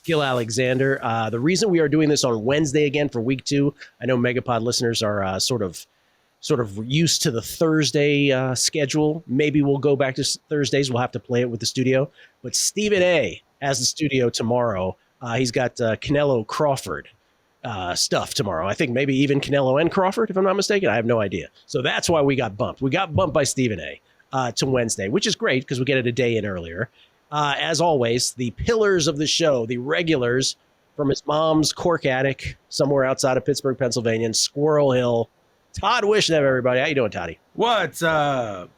Gill Alexander. The reason we are doing this on Wednesday again for week 2, I know MegaPod listeners are sort of used to the Thursday schedule. Maybe we'll go back to Thursdays. We'll have to play it with the studio. But Stephen A. has the studio tomorrow. He's got Canelo Crawford stuff tomorrow. I think maybe even Canelo and Crawford, if I'm not mistaken. I have no idea. So that's why we got bumped. We got bumped by Stephen A. To Wednesday, which is great because we get it a day in earlier. As always, the pillars of the show, the regulars from his mom's cork attic somewhere outside of Pittsburgh, Pennsylvania, in Squirrel Hill. Todd Wishnev, everybody. How you doing, Toddy? What's up?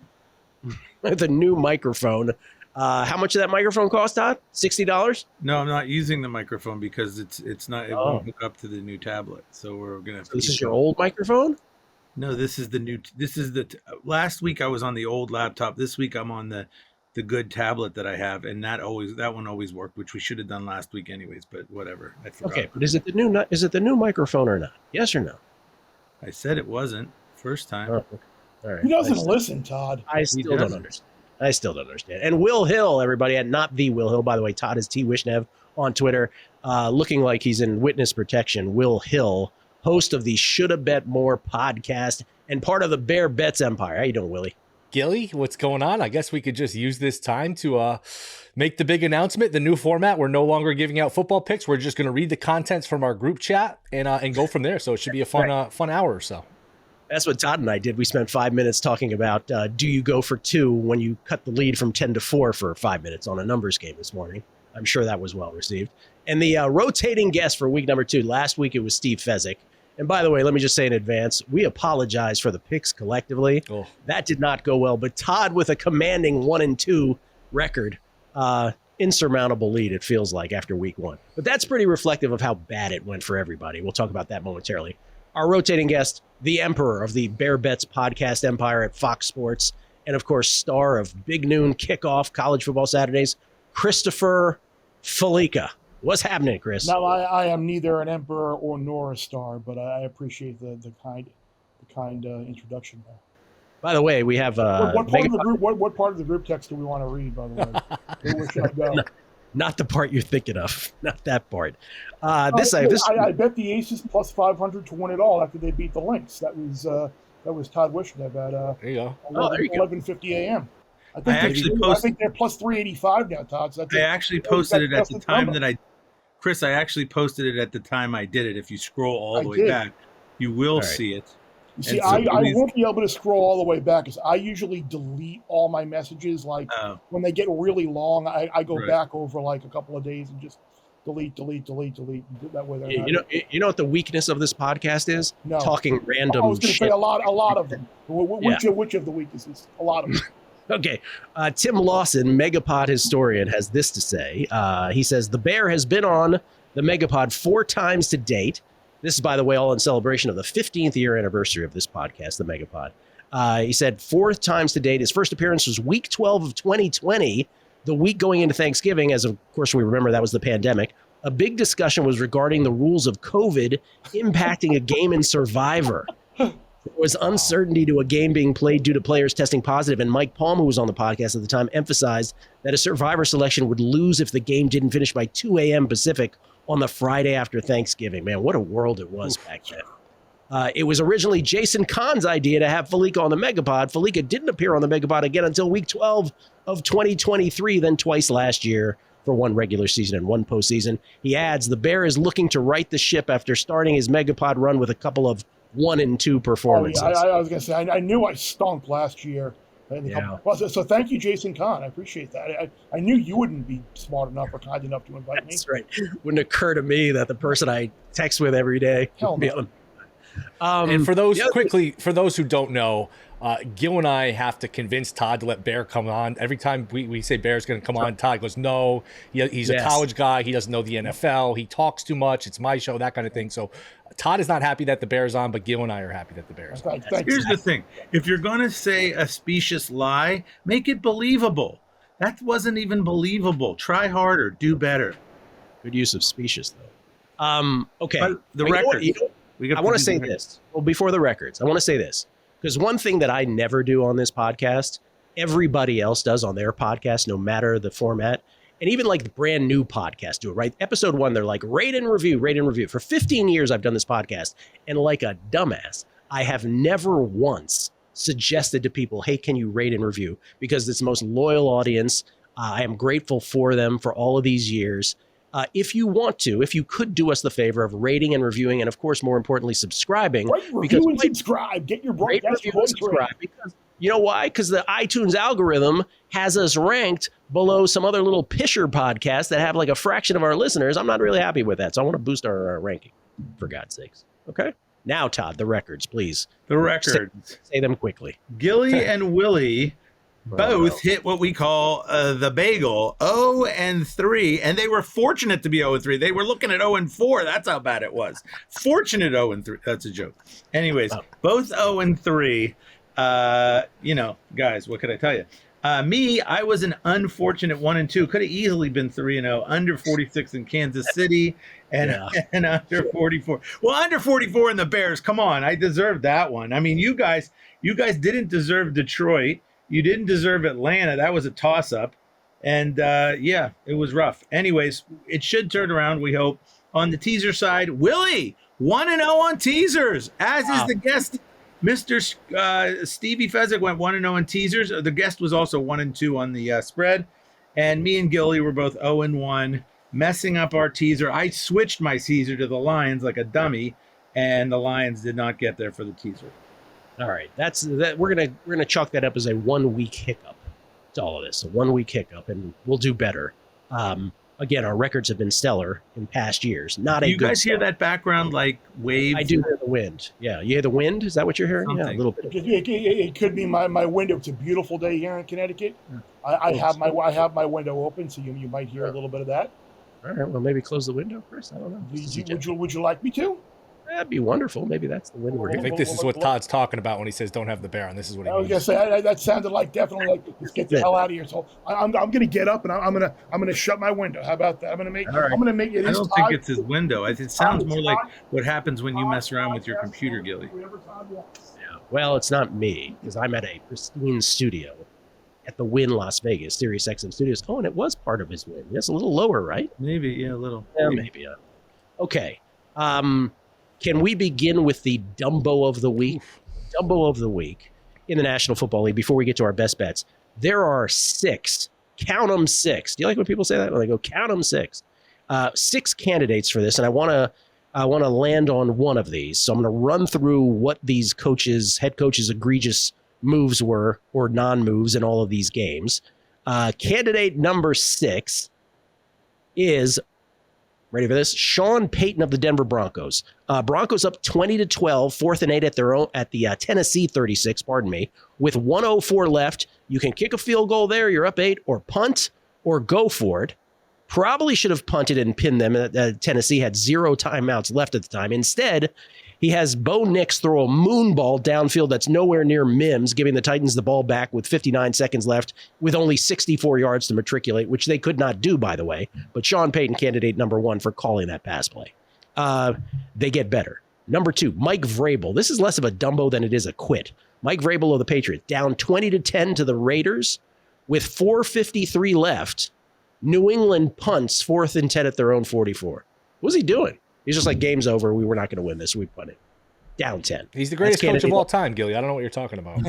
With a new microphone. How much did that microphone cost, Todd? $60? No, I'm not using the microphone because it's not. It won't hook up to the new tablet. So we're gonna. So this is your old microphone? No, this is the new. This is the. Last week I was on the old laptop. This week I'm on the good tablet that I have, and that one always worked, which we should have done last week anyways. But whatever, I forgot. Okay, but is it the new microphone or not? Yes or no? I said it wasn't first time. Oh, okay. All right. He doesn't listen, Todd. I still don't understand. And Will Hill, everybody, and not the Will Hill, by the way. Todd is T Wishnev on Twitter, looking like he's in witness protection. Will Hill, host of the Shoulda Bet More podcast and part of the Bear Bets empire. How you doing, Willie? Gilly, what's going on? I guess we could just use this time to make the big announcement, the new format. We're no longer giving out football picks. We're just going to read the contents from our group chat and go from there. So it should be a fun fun hour or so. That's what Todd and I did. We spent 5 minutes talking about do you go for 2 when you cut the lead from 10-4 for 5 minutes on a numbers game this morning. I'm sure that was well received. And the rotating guest for week number 2, last week it was Steve Fezzik. And by the way, let me just say in advance, we apologize for the picks collectively. Oh. That did not go well. But Todd with a commanding 1-2 record, insurmountable lead, it feels like, after week 1. But that's pretty reflective of how bad it went for everybody. We'll talk about that momentarily. Our rotating guest, the emperor of the Bear Bets podcast empire at Fox Sports, and of course, star of Big Noon Kickoff College Football Saturdays, Christopher Fallica. What's happening, Chris? Now, I am neither an emperor nor a star, but I appreciate the kind introduction there. By the way, we have what part of the group text do we want to read? By the way, where should I go? Not the part you're thinking of. Not that part. I bet the Aces plus 500 to win it all after they beat the Lynx. That was Todd Wishnev at there you go. 11:50 a.m. I think they're plus 385 now, Todd. So I actually posted it at the time that Chris, I actually posted it at the time I did it. If you scroll all the way back, you will see it. You see, I won't be able to scroll all the way back because I usually delete all my messages. Like when they get really long, I go back over like a couple of days and just delete. That way, you know what the weakness of this podcast is? No. Talking random. I was going to shit. say a lot of them. Which of the weaknesses? A lot of them. Okay. Tim Lawson, MegaPod historian, has this to say. He says, the Bear has been on the MegaPod 4 times to date. This is, by the way, all in celebration of the 15th year anniversary of this podcast, the MegaPod. He said 4 times to date. His first appearance was week 12 of 2020, the week going into Thanksgiving, as of course we remember that was the pandemic. A big discussion was regarding the rules of COVID impacting a game in Survivor. There was uncertainty to a game being played due to players testing positive, and Mike Palm, who was on the podcast at the time, emphasized that a Survivor selection would lose if the game didn't finish by 2 a.m. Pacific on the Friday after Thanksgiving. Man, what a world it was back then. It was originally Jason Kahn's idea to have Fallica on the MegaPod. Fallica didn't appear on the MegaPod again until week 12 of 2023, then twice last year for 1 regular season and 1 postseason. He adds, the Bear is looking to right the ship after starting his MegaPod run with a couple of 1-2 performances. I was going to say, I knew I stunk last year. So thank you, Jason Kahn. I appreciate that. I knew you wouldn't be smart enough or kind enough to invite me. That's right. Wouldn't occur to me that the person I text with every day would be on. And for those for those who don't know, Gill and I have to convince Todd to let Bear come on. Every time we say Bear's going to come on, Todd goes, no, he's a college guy. He doesn't know the NFL. He talks too much. It's my show, that kind of thing. So Todd is not happy that the Bear's on, but Gill and I are happy that the Bear's on. Here's the thing. If you're going to say a specious lie, make it believable. That wasn't even believable. Try harder. Do better. Good use of specious, though. Okay. But the records. I want to say this. Well, before the records, I want to say this. Because one thing that I never do on this podcast, everybody else does on their podcast, no matter the format, and even like the brand new podcasts do it, right? Episode 1, they're like, rate and review, rate and review. For 15 years, I've done this podcast, and like a dumbass, I have never once suggested to people, hey, can you rate and review? Because it's the most loyal audience. I am grateful for them for all of these years. If you want to, if you could do us the favor of rating and reviewing, and of course, more importantly, subscribing. Review and subscribe. Get your broadcast voice subscribe. Because you know why? Because the iTunes algorithm has us ranked below some other little pisher podcasts that have like a fraction of our listeners. I'm not really happy with that, so I want to boost our ranking, for God's sakes. Okay. Now, Todd, the records, please. The records. Say them quickly. Gilly and Willie both hit what we call the bagel, 0-3, and they were fortunate to be 0-3. They were looking at 0-4. That's how bad it was. Fortunate 0-3. That's a joke. Anyways, both 0-3. Guys, what could I tell you? Me, I was an unfortunate 1-2. Could have easily been 3-0. Under 46 in Kansas City and under 44. Well, under 44 in the Bears. Come on, I deserved that one. I mean, you guys didn't deserve Detroit. You didn't deserve Atlanta. That was a toss-up. And, it was rough. Anyways, it should turn around, we hope. On the teaser side, Willie, 1-0 on teasers, as is the guest. Mr. Stevie Fezzik went 1-0 on teasers. The guest was also 1-2 on the spread. And me and Gilly were both 0-1, messing up our teaser. I switched my teaser to the Lions like a dummy, and the Lions did not get there for the teaser. All right, that's that. We're gonna chalk that up as a 1 week hiccup. It's all of this, a 1 week hiccup, and we'll do better. Again, our records have been stellar in past years. Not a you good guys hear that background like wave? I do hear the wind. Yeah, you hear the wind? Is that what you're hearing? Something. Yeah, a little bit. It could be my window. It's a beautiful day here in Connecticut. I have my window open, so you might hear a little bit of that. All right, well, maybe close the window, Chris. I don't know. Would you like me to? That'd be wonderful. Maybe that's the wind we're I hearing. think this is what Todd's talking about when he says don't have the bear on. This is what he means. I was gonna say that sounded like definitely like let's get the hell out of here. So I'm gonna get up and I'm gonna shut my window. How about that? I'm gonna make it. I don't think it's his window. It sounds more like what happens when you mess around with your computer, Gilly. Yeah. Well, it's not me because I'm at a pristine studio at the Wynn Las Vegas, Sirius XM Studios. Oh, and it was part of his win. It's a little lower, right? Maybe, yeah, a little. Yeah, maybe. Okay. Can we begin with the Dumbo of the week? Dumbo of the week in the National Football League before we get to our best bets. There are 6. Count them 6. Do you like when people say that? When they go, count them 6. 6 candidates for this, and I want to land on one of these. So I'm going to run through what these head coaches' egregious moves were or non-moves in all of these games. Candidate number 6 is, ready for this, Sean Payton of the Denver Broncos. Broncos up 20-12, 4th and 8 at the Tennessee 36, with 1:04 left. You can kick a field goal there, you're up 8, or punt, or go for it. Probably should have punted and pinned them. Tennessee had 0 timeouts left at the time. Instead, he has Bo Nix throw a moon ball downfield that's nowhere near Mims, giving the Titans the ball back with 59 seconds left with only 64 yards to matriculate, which they could not do, by the way. But Sean Payton, candidate number 1 for calling that pass play. They get better. Number 2, Mike Vrabel. This is less of a Dumbo than it is a quit. Mike Vrabel of the Patriots, down 20-10 to the Raiders with 4:53 left. New England punts 4th and 10 at their own 44. What was he doing? He's just like, game's over. We were not going to win this. We punted. Down 10. He's the greatest coach of all time, Gilly. I don't know what you're talking about.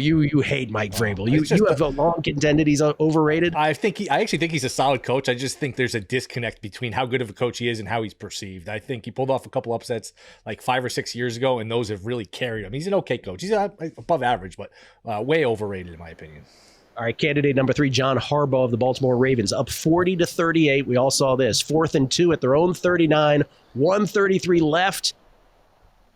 You hate Mike Vrabel. You have a long contended he's overrated. I actually think he's a solid coach. I just think there's a disconnect between how good of a coach he is and how he's perceived. I think he pulled off a couple upsets like 5 or 6 years ago, and those have really carried him. He's an okay coach. He's above average, but way overrated in my opinion. All right, candidate number 3, John Harbaugh of the Baltimore Ravens, up 40-38. We all saw this. 4th and 2 at their own 39, 1:33 left.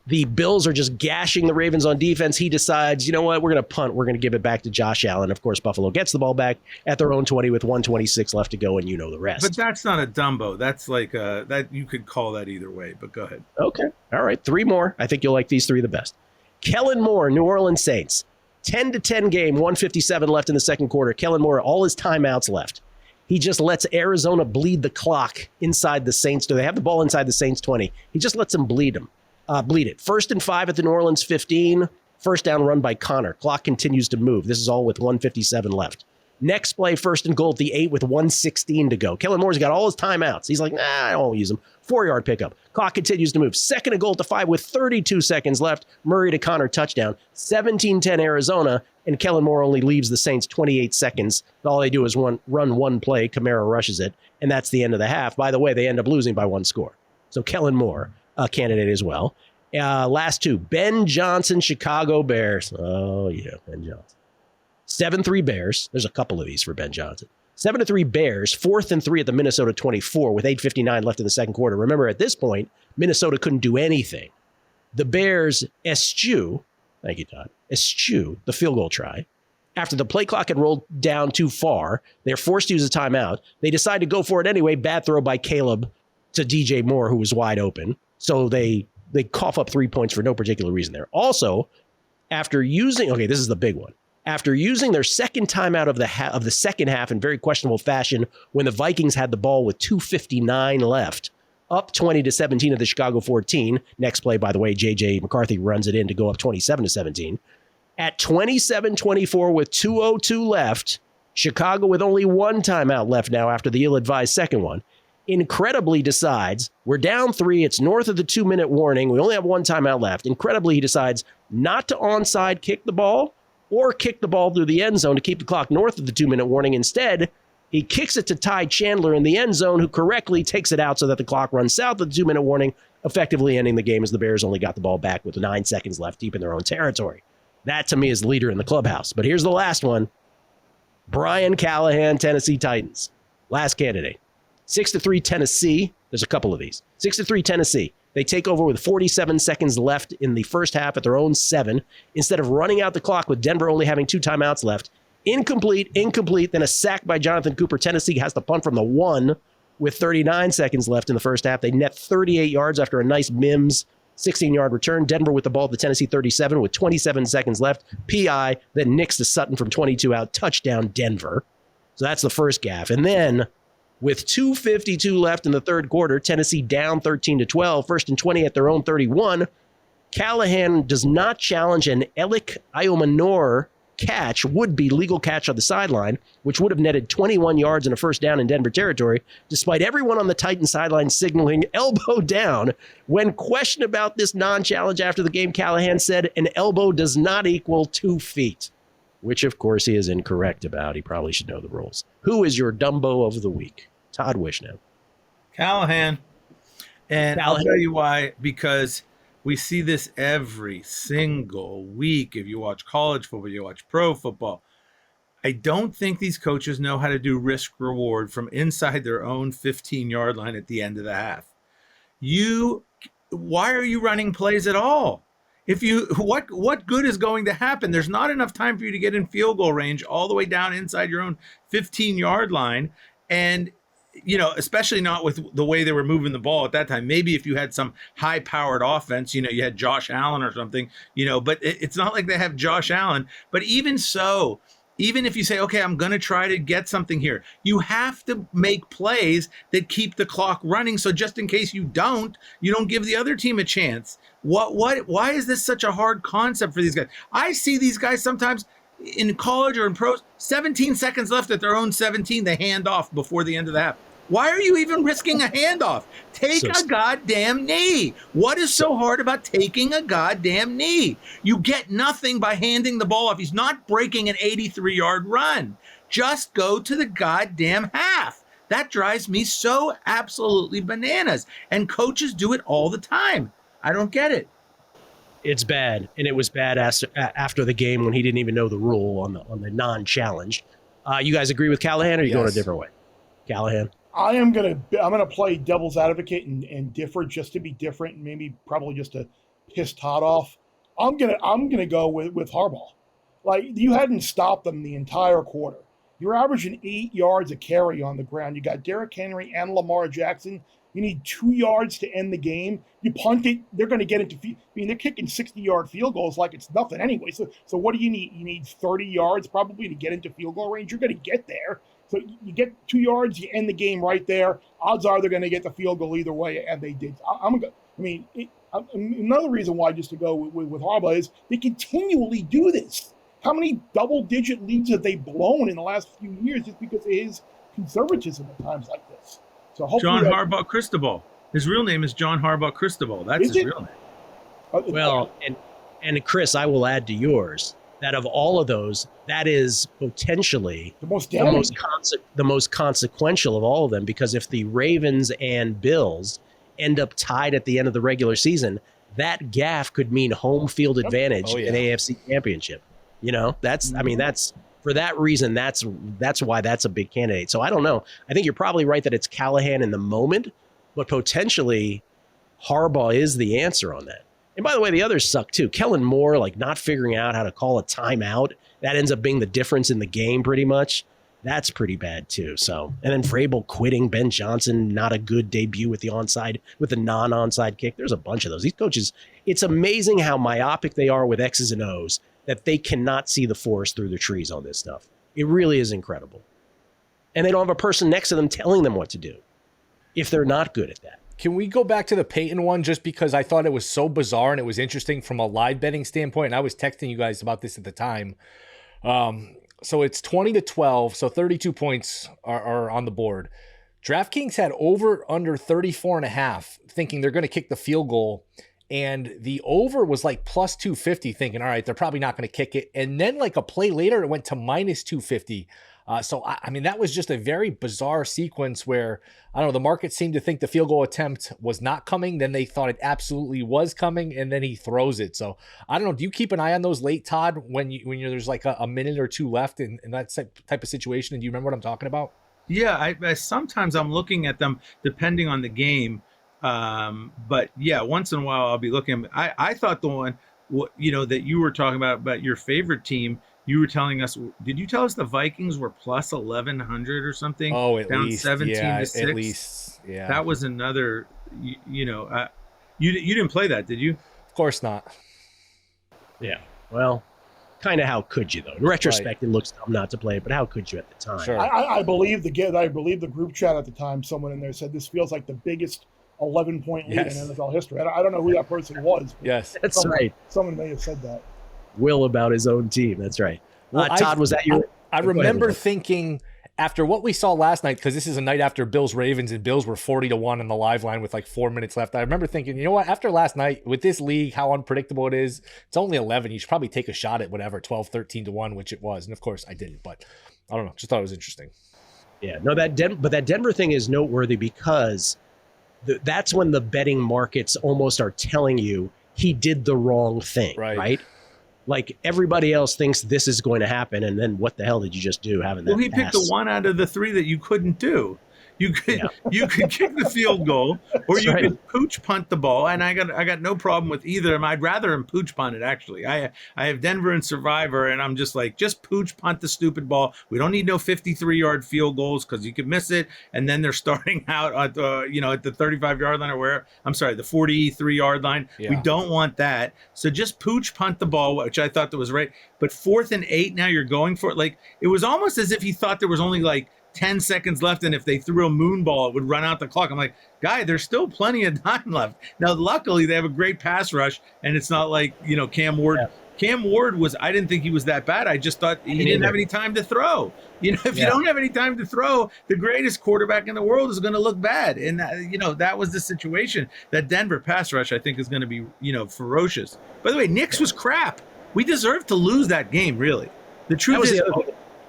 The Bills are just gashing the Ravens on defense. He decides, you know what, we're going to punt. We're going to give it back to Josh Allen. Of course, Buffalo gets the ball back at their own 20 with 1:26 left to go, and you know the rest. But that's not a Dumbo. That's like that. You could call that either way, but go ahead. Okay. All right, 3 more. I think you'll like these 3 the best. Kellen Moore, New Orleans Saints. 10-10 game, 1:57 left in the second quarter. Kellen Moore, all his timeouts left. He just lets Arizona bleed the clock inside the Saints. Do they have the ball inside the Saints 20? He just lets them bleed it. 1st and 5 at the New Orleans 15. First down run by Connor. Clock continues to move. This is all with 1:57 left. Next play, 1st and goal at the 8 with 1:16 to go. Kellen Moore's got all his timeouts. He's like, I don't use them. 4-yard pickup. Clock continues to move. 2nd and goal at the 5 with 32 seconds left. Murray to Connor, touchdown. 17-10 Arizona, and Kellen Moore only leaves the Saints 28 seconds. All they do is run one play. Kamara rushes it, and that's the end of the half. By the way, they end up losing by 1 score. So Kellen Moore, a candidate as well. Last 2, Ben Johnson, Chicago Bears. Oh, yeah, Ben Johnson. 7-3 Bears. There's a couple of these for Ben Johnson. 7-3 Bears, 4th and 3 at the Minnesota 24 with 8:59 left in the second quarter. Remember, at this point, Minnesota couldn't do anything. The Bears eschew, thank you, Todd, eschew the field goal try. After the play clock had rolled down too far, they're forced to use a timeout. They decide to go for it anyway. Bad throw by Caleb to DJ Moore, who was wide open. So they cough up 3 points for no particular reason there. Also, after using, okay, this is the big one. After using their second timeout of the second half in very questionable fashion, when the Vikings had the ball with 2:59 left, up 20-17 at the Chicago 14. Next play, by the way, J.J. McCarthy runs it in to go up 27-17. At 27-24 with 2:02 left, Chicago with only 1 timeout left now after the ill-advised second one, incredibly decides, we're down 3, it's north of the 2-minute warning, we only have 1 timeout left. Incredibly, he decides not to onside kick the ball or kick the ball through the end zone to keep the clock north of the 2-minute warning. Instead, he kicks it to Ty Chandler in the end zone, who correctly takes it out so that the clock runs south of the 2-minute warning, effectively ending the game as the Bears only got the ball back with 9 seconds left deep in their own territory. That, to me, is the leader in the clubhouse. But here's the last one. Brian Callahan, Tennessee Titans. Last candidate. 6-3 Tennessee. There's a couple of these. 6-3 Tennessee. They take over with 47 seconds left in the first half at their own 7. Instead of running out the clock with Denver only having 2 timeouts left. Incomplete, then a sack by Jonathan Cooper. Tennessee has to punt from the 1 with 39 seconds left in the first half. They net 38 yards after a nice Mims 16-yard return. Denver with the ball at the Tennessee 37 with 27 seconds left. PI, then nicks to Sutton from 22 out. Touchdown, Denver. So that's the first gaffe. And then with 2:52 left in the third quarter, Tennessee down 13-12, 1st and 20 at their own 31. Callahan does not challenge an Elik Iomanor catch, would-be legal catch on the sideline, which would have netted 21 yards and a first down in Denver territory, despite everyone on the Titans sideline signaling elbow down. When questioned about this non-challenge after the game, Callahan said an elbow does not equal 2 feet, which, of course, he is incorrect about. He probably should know the rules. Who is your Dumbo of the week? Todd Wishnev. Callahan. And I'll tell you why, because we see this every single week. If you watch college football, you watch pro football. I don't think these coaches know how to do risk reward from inside their own 15-yard line at the end of the half. Why are you running plays at all? What good is going to happen? There's not enough time for you to get in field goal range all the way down inside your own 15-yard line. And, especially not with the way they were moving the ball at that time. Maybe if you had some high-powered offense, you had Josh Allen or something, but it's not like they have Josh Allen. But even so, even if you say, okay, I'm going to try to get something here, you have to make plays that keep the clock running. So just in case you don't give the other team a chance. Why is this such a hard concept for these guys? I see these guys sometimes in college or in pros, 17 seconds left at their own 17, they hand off before the end of the half. Why are you even risking a handoff? Take a goddamn knee. What is so hard about taking a goddamn knee? You get nothing by handing the ball off. He's not breaking an 83-yard run. Just go to the goddamn half. That drives me so absolutely bananas. And coaches do it all the time. I don't get it. It's bad, and it was bad after the game when he didn't even know the rule on the non-challenge. You guys agree with Callahan, or are you going a different way? Callahan? I'm gonna play devil's advocate and differ just to be different, and maybe probably just to piss Todd off. I'm gonna go with Harbaugh. Like, you hadn't stopped them the entire quarter. You're averaging 8 yards a carry on the ground. You got Derrick Henry and Lamar Jackson. You need 2 yards to end the game. You punt it, they're going to get into. They're kicking 60-yard field goals like it's nothing anyway. So what do you need? You need 30 yards probably to get into field goal range. You're going to get there. So you get 2 yards, you end the game right there. Odds are they're going to get the field goal either way, and they did. Another reason why just to go with Harbaugh is they continually do this. how many double-digit leads have they blown in the last few years just because of his conservatism at times like this? So hopefully John Harbaugh Cristobal. His real name is John Harbaugh Cristobal. That's his real name. Well, and Chris, I will add to yours that of all of those, that is potentially the most consequential of all of them, because if the Ravens and Bills end up tied at the end of the regular season, that gaffe could mean home field advantage in AFC Championship. You know, that's for that reason, that's why that's a big candidate. So I don't know. I think you're probably right that it's Callahan in the moment, but potentially Harbaugh is the answer on that. And by the way, the others suck too. Kellen Moore, like not figuring out how to call a timeout, that ends up being the difference in the game pretty much. That's pretty bad too. So, and then Vrabel quitting, Ben Johnson, not a good debut with the non-onside kick. There's a bunch of those. These coaches, it's amazing how myopic they are with X's and O's that they cannot see the forest through the trees on this stuff. It really is incredible. And they don't have a person next to them telling them what to do if they're not good at that. Can we go back to the Peyton one just because I thought it was so bizarre and it was interesting from a live betting standpoint? And I was texting you guys about this at the time. So it's 20-12, so 32 points are on the board. DraftKings had over under 34.5, thinking they're going to kick the field goal. And the over was like plus 250, thinking, all right, they're probably not going to kick it. And then like a play later, it went to minus 250. So, I mean, that was just a very bizarre sequence where, I don't know, the market seemed to think the field goal attempt was not coming. Then they thought it absolutely was coming, and then he throws it. So, I don't know. Do you keep an eye on those late, Todd, when there's like a minute or two left in that type of situation? And do you remember what I'm talking about? Yeah, I sometimes I'm looking at them depending on the game. But yeah, once in a while I'll be looking. I thought the one, that you were talking about your favorite team. You were telling us, did you tell us the Vikings were plus 1,100 or something? Oh, at down least 17-6. At least, yeah. That was another. You didn't play that, did you? Of course not. Yeah. Well, kind of how could you though? In retrospect, It looks dumb not to play, but how could you at the time? Sure. I believe the group chat at the time. Someone in there said this feels like the biggest 11-point lead in NFL history. I don't know who that person was. Yes, that's right. Someone may have said that. Will about his own team. That's right. Well, Todd, was that your? I remember thinking after what we saw last night, because this is a night after Bills Ravens, and Bills were 40-1 on the live line with like 4 minutes left. I remember thinking, you know what? After last night with this league, how unpredictable it is, it's only 11. You should probably take a shot at whatever 12, 13-1, which it was. And of course, I didn't. But I don't know. Just thought it was interesting. Yeah. No, that Denver thing is noteworthy because that's when the betting markets almost are telling you he did the wrong thing, right? Like everybody else thinks this is going to happen, and then what the hell did you just do having that? Well, he picked the one out of the three that you couldn't do. You could kick the field goal, or you could pooch punt the ball, and I got no problem with either. I'd rather him pooch punt it. Actually, I have Denver and Survivor, and I'm just like, just pooch punt the stupid ball. We don't need no 53-yard field goals because you could miss it, and then they're starting out at the 35-yard line or where the 43-yard line. Yeah. We don't want that. So just pooch punt the ball, which I thought that was right. But 4th and 8, now you're going for it. Like it was almost as if he thought there was only like 10 seconds left, and if they threw a moon ball, it would run out the clock. I'm like, guy, there's still plenty of time left. Now, luckily, they have a great pass rush, and it's not like, Cam Ward. Yeah. Cam Ward I didn't think he was that bad. I just thought he didn't have any time to throw. If you don't have any time to throw, the greatest quarterback in the world is going to look bad. And, that was the situation. That Denver pass rush, I think, is going to be, ferocious. By the way, Knicks was crap. We deserved to lose that game, really. The truth is...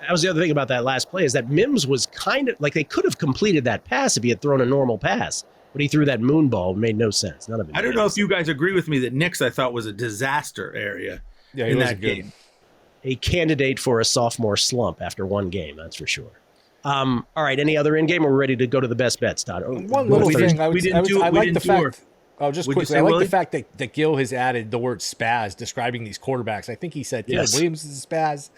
That was the other thing about that last play is that Mims was kind of like they could have completed that pass if he had thrown a normal pass, but he threw that moon ball. It made no sense. None of it. I don't know if you guys agree with me that Knicks I thought was a disaster area in that game. A candidate for a sophomore slump after one game, that's for sure. All right, any other in game? Or we're ready to go to the best bets, Todd. One little thing I like the fact. Oh, just quickly, I like the fact that Gill has added the word spaz describing these quarterbacks. I think he said Caleb Williams is a spaz.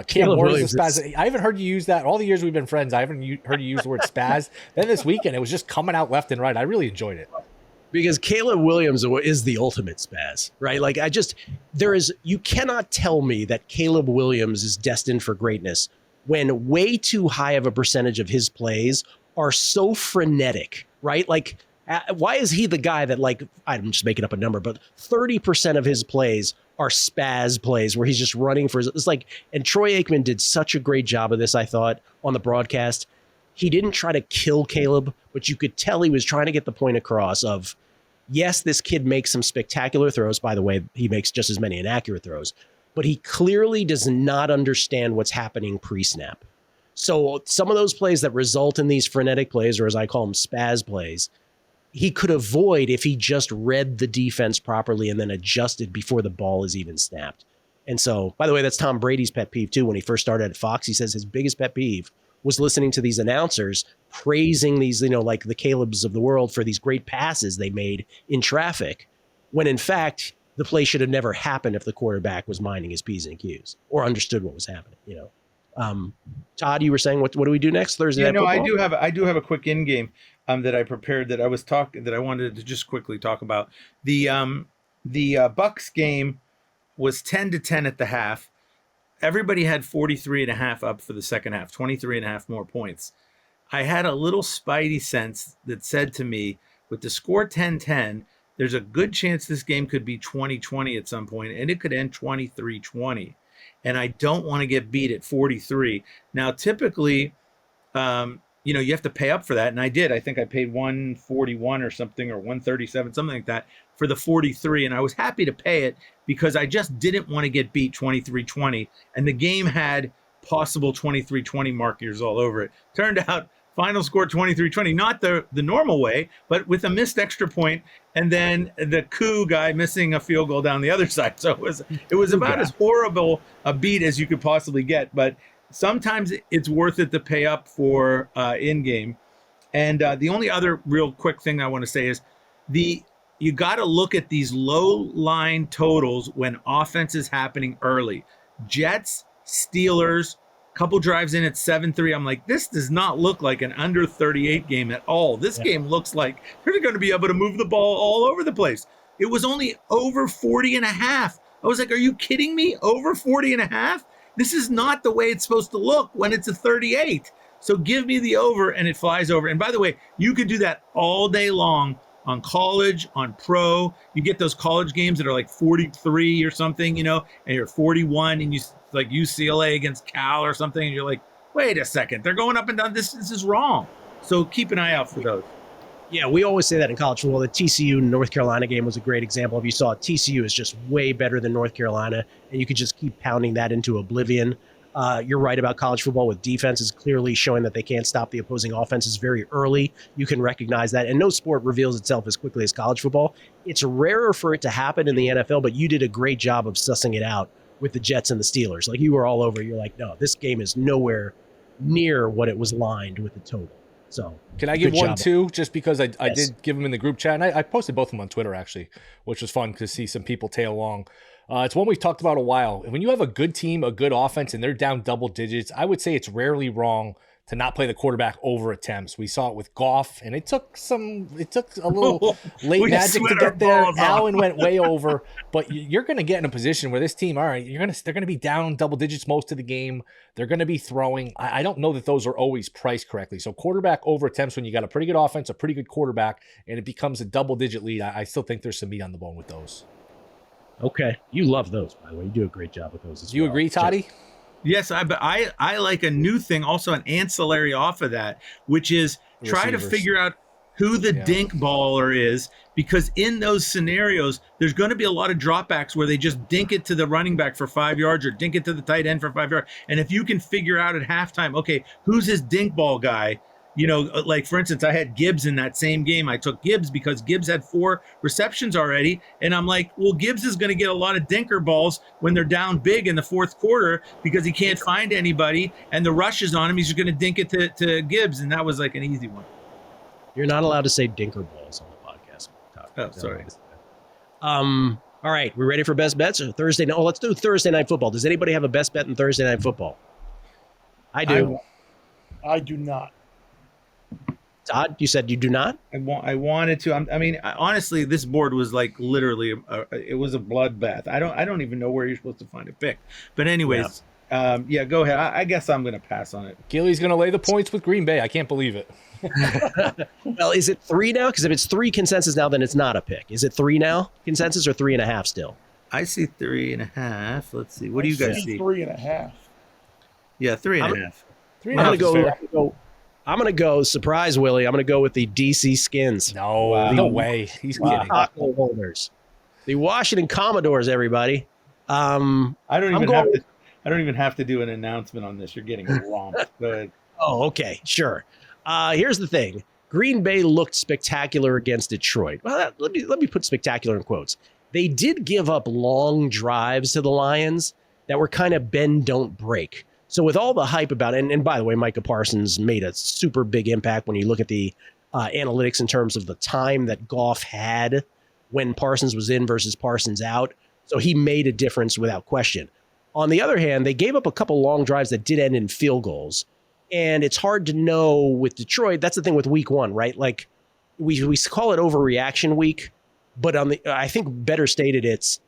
Cam Ward is a spaz. I haven't heard you use that. All the years we've been friends, I haven't heard you use the word spaz. Then this weekend, it was just coming out left and right. I really enjoyed it. Because Caleb Williams is the ultimate spaz, right? Like you cannot tell me that Caleb Williams is destined for greatness when way too high of a percentage of his plays are so frenetic, right? Like, why is he the guy that, like, I'm just making up a number, but 30% of his plays are spaz plays where he's just running for it's like, and Troy Aikman did such a great job of this, I thought, on the broadcast. He didn't try to kill Caleb, but you could tell he was trying to get the point across of, yes, this kid makes some spectacular throws. By the way, he makes just as many inaccurate throws, but he clearly does not understand what's happening pre-snap. So some of those plays that result in these frenetic plays, or as I call them, spaz plays, he could avoid if he just read the defense properly and then adjusted before the ball is even snapped. And so, by the way, that's Tom Brady's pet peeve too. When he first started at Fox, he says his biggest pet peeve was listening to these announcers praising these, like the Calebs of the world for these great passes they made in traffic, when in fact, the play should have never happened if the quarterback was minding his P's and Q's or understood what was happening, Todd, you were saying, what do we do next Thursday? Yeah, no, I do have a quick in game that I prepared that I wanted to just quickly talk about. The Bucks game was 10-10 at the half. Everybody had 43.5 up for the second half, 23.5 more points. I had a little spidey sense that said to me, with the score 10-10, there's a good chance this game could be 20-20 at some point, and it could end 23-20. And I don't want to get beat at 43. Now, typically, you have to pay up for that. And I did. I think I paid 141 or something, or 137, something like that, for the 43. And I was happy to pay it because I just didn't want to get beat 23-20. And the game had possible 23-20 markers all over it. Turned out, final score 23-20, not the normal way, but with a missed extra point, and then the coup guy missing a field goal down the other side. So it was about as horrible a beat as you could possibly get. But sometimes it's worth it to pay up for in-game. And the only other real quick thing I want to say is you got to look at these low line totals when offense is happening early. Jets, Steelers, couple drives in at 7-3. I'm like, this does not look like an under 38 game at all. This game looks like they're going to be able to move the ball all over the place. It was only over 40.5. I was like, are you kidding me? Over 40.5? This is not the way it's supposed to look when it's a 38. So give me the over, and it flies over. And by the way, you could do that all day long on college, on pro. You get those college games that are like 43 or something, and you're 41, and you like UCLA against Cal or something, and you're like, wait a second, they're going up and down. This is wrong. So keep an eye out for those. Yeah, we always say that in college football. The TCU North Carolina game was a great example. If you saw it, TCU is just way better than North Carolina, and you could just keep pounding that into oblivion. You're right about college football with defenses clearly showing that they can't stop the opposing offenses very early. You can recognize that, and no sport reveals itself as quickly as college football. It's rarer for it to happen in the NFL, but you did a great job of sussing it out with the Jets and the Steelers. Like, you were all over. You're like, no, this game is nowhere near what it was lined with the total. So can I give one too? Just because I did give them in the group chat, and I posted both of them on Twitter actually, which was fun to see some people tail along. It's one we've talked about a while. And when you have a good team, a good offense, and they're down double digits, I would say it's rarely wrong to not play the quarterback over attempts. We saw it with Goff, and it took a little late magic to get there. Allen went way over, but you're going to get in a position where this team, all right, they're going to be down double digits most of the game. They're going to be throwing. I don't know that those are always priced correctly. So quarterback over attempts when you got a pretty good offense, a pretty good quarterback, and it becomes a double digit lead. I still think there's some meat on the bone with those. Okay. You love those, by the way. You do a great job with those as well. Do you agree, Toddy? Yes, I like a new thing, also an ancillary off of that, which is try to figure out who the dink baller is, because in those scenarios, there's going to be a lot of dropbacks where they just dink it to the running back for 5 yards or dink it to the tight end for 5 yards. And if you can figure out at halftime, okay, who's his dink ball guy? Like, for instance, I had Gibbs in that same game. I took Gibbs because Gibbs had 4 receptions already. And I'm like, well, Gibbs is going to get a lot of dinker balls when they're down big in the fourth quarter because he can't find anybody. And the rush is on him. He's going to dink it to Gibbs. And that was like an easy one. You're not allowed to say dinker balls on the podcast. Oh, sorry. All right. We're ready for best bets? Or Thursday night? Oh, let's do Thursday night football. Does anybody have a best bet in Thursday night football? I do. I do not. Todd, you said you do not? I wanted to. Honestly, this board was like literally, it was a bloodbath. I don't even know where you're supposed to find a pick. But anyways, go ahead. I guess I'm going to pass on it. Gilly's going to lay the points with Green Bay. I can't believe it. Well, is it 3 now? Because if it's 3 consensus now, then it's not a pick. Is it 3 now consensus or 3.5 still? I see 3.5. Let's see. What do you guys see? 3.5. Yeah, 3.5. I'm gonna go. Surprise, Willie. I'm gonna go with the DC Skins. No way. He's kidding. Holders. The Washington Commodores. Everybody. I don't even have to do an announcement on this. You're getting romped. Go ahead. Oh, okay, sure. Here's the thing. Green Bay looked spectacular against Detroit. Well, let me put spectacular in quotes. They did give up long drives to the Lions that were kind of bend, don't break. So with all the hype about it, and by the way, Micah Parsons made a super big impact when you look at the analytics in terms of the time that Goff had when Parsons was in versus Parsons out. So he made a difference without question. On the other hand, they gave up a couple long drives that did end in field goals. And it's hard to know with Detroit. That's the thing with week one, right? Like we call it overreaction week, but I think better stated, it's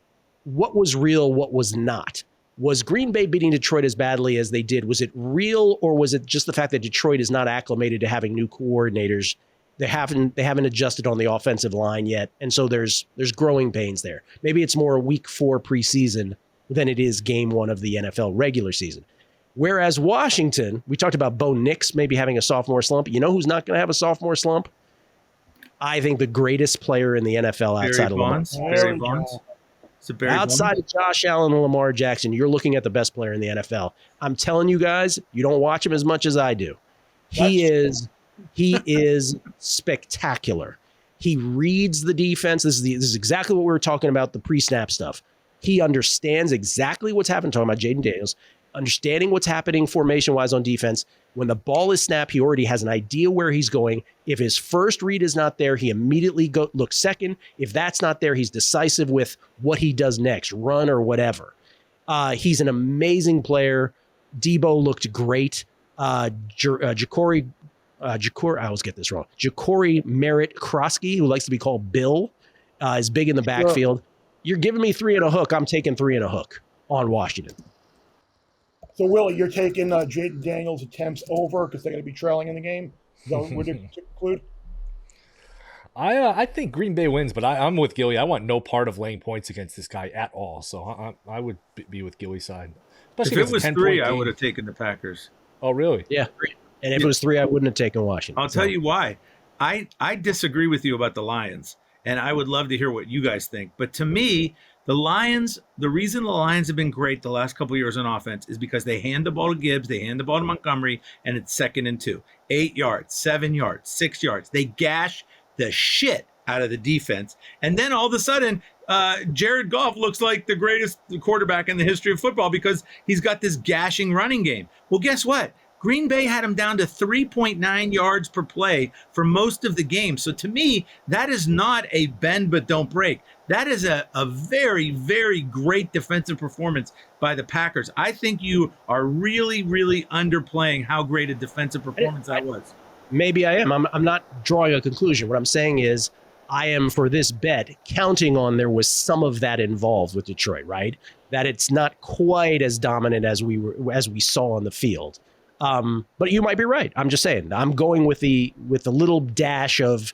what was real, what was not. Was Green Bay beating Detroit as badly as they did? Was it real, or was it just the fact that Detroit is not acclimated to having new coordinators? They haven't adjusted on the offensive line yet, and so there's growing pains there. Maybe it's more week 4 preseason than it is game 1 of the NFL regular season. Whereas Washington, we talked about Bo Nix maybe having a sophomore slump. You know who's not going to have a sophomore slump? I think the greatest player in the NFL outside of Lamar. Barry Bonds. Outside of Josh Allen and Lamar Jackson, you're looking at the best player in the NFL. I'm telling you guys, you don't watch him as much as I do. He is spectacular. He reads the defense. This is exactly what we were talking about, the pre-snap stuff. He understands exactly what's happening. Talking about Jaden Daniels, understanding what's happening formation-wise on defense. When the ball is snapped, he already has an idea where he's going. If his first read is not there, he immediately looks second. If that's not there, he's decisive with what he does next, run or whatever. He's an amazing player. Debo looked great. Ja'Cory, I always get this wrong. Ja'Cory Merritt-Krosky, who likes to be called Bill, is big in the backfield. Sure. You're giving me 3 and a hook. I'm taking 3 and a hook on Washington. So, Willie, you're taking Jaden Daniels' attempts over because they're going to be trailing in the game? Is that what we're to conclude? I think Green Bay wins, but I'm with Gilly. I want no part of laying points against this guy at all. So I would be with Gilly's side. Especially if it was 3, I would have taken the Packers. Oh, really? Yeah. And if it was 3, I wouldn't have taken Washington. I'll tell you why. I disagree with you about the Lions, and I would love to hear what you guys think. But to me, the reason the Lions have been great the last couple of years on offense is because they hand the ball to Gibbs, they hand the ball to Montgomery, and it's 2nd and 2. 8 yards, 7 yards, 6 yards. They gash the shit out of the defense. And then all of a sudden, Jared Goff looks like the greatest quarterback in the history of football because he's got this gashing running game. Well, guess what? Green Bay had him down to 3.9 yards per play for most of the game. So to me, that is not a bend but don't break. That is a very, very great defensive performance by the Packers. I think you are really, really underplaying how great a defensive performance that was. Maybe I am. I'm not drawing a conclusion. What I'm saying is I am, for this bet, counting on there was some of that involved with Detroit, right? That it's not quite as dominant as we saw on the field. But you might be right. I'm just saying. I'm going with the little dash of,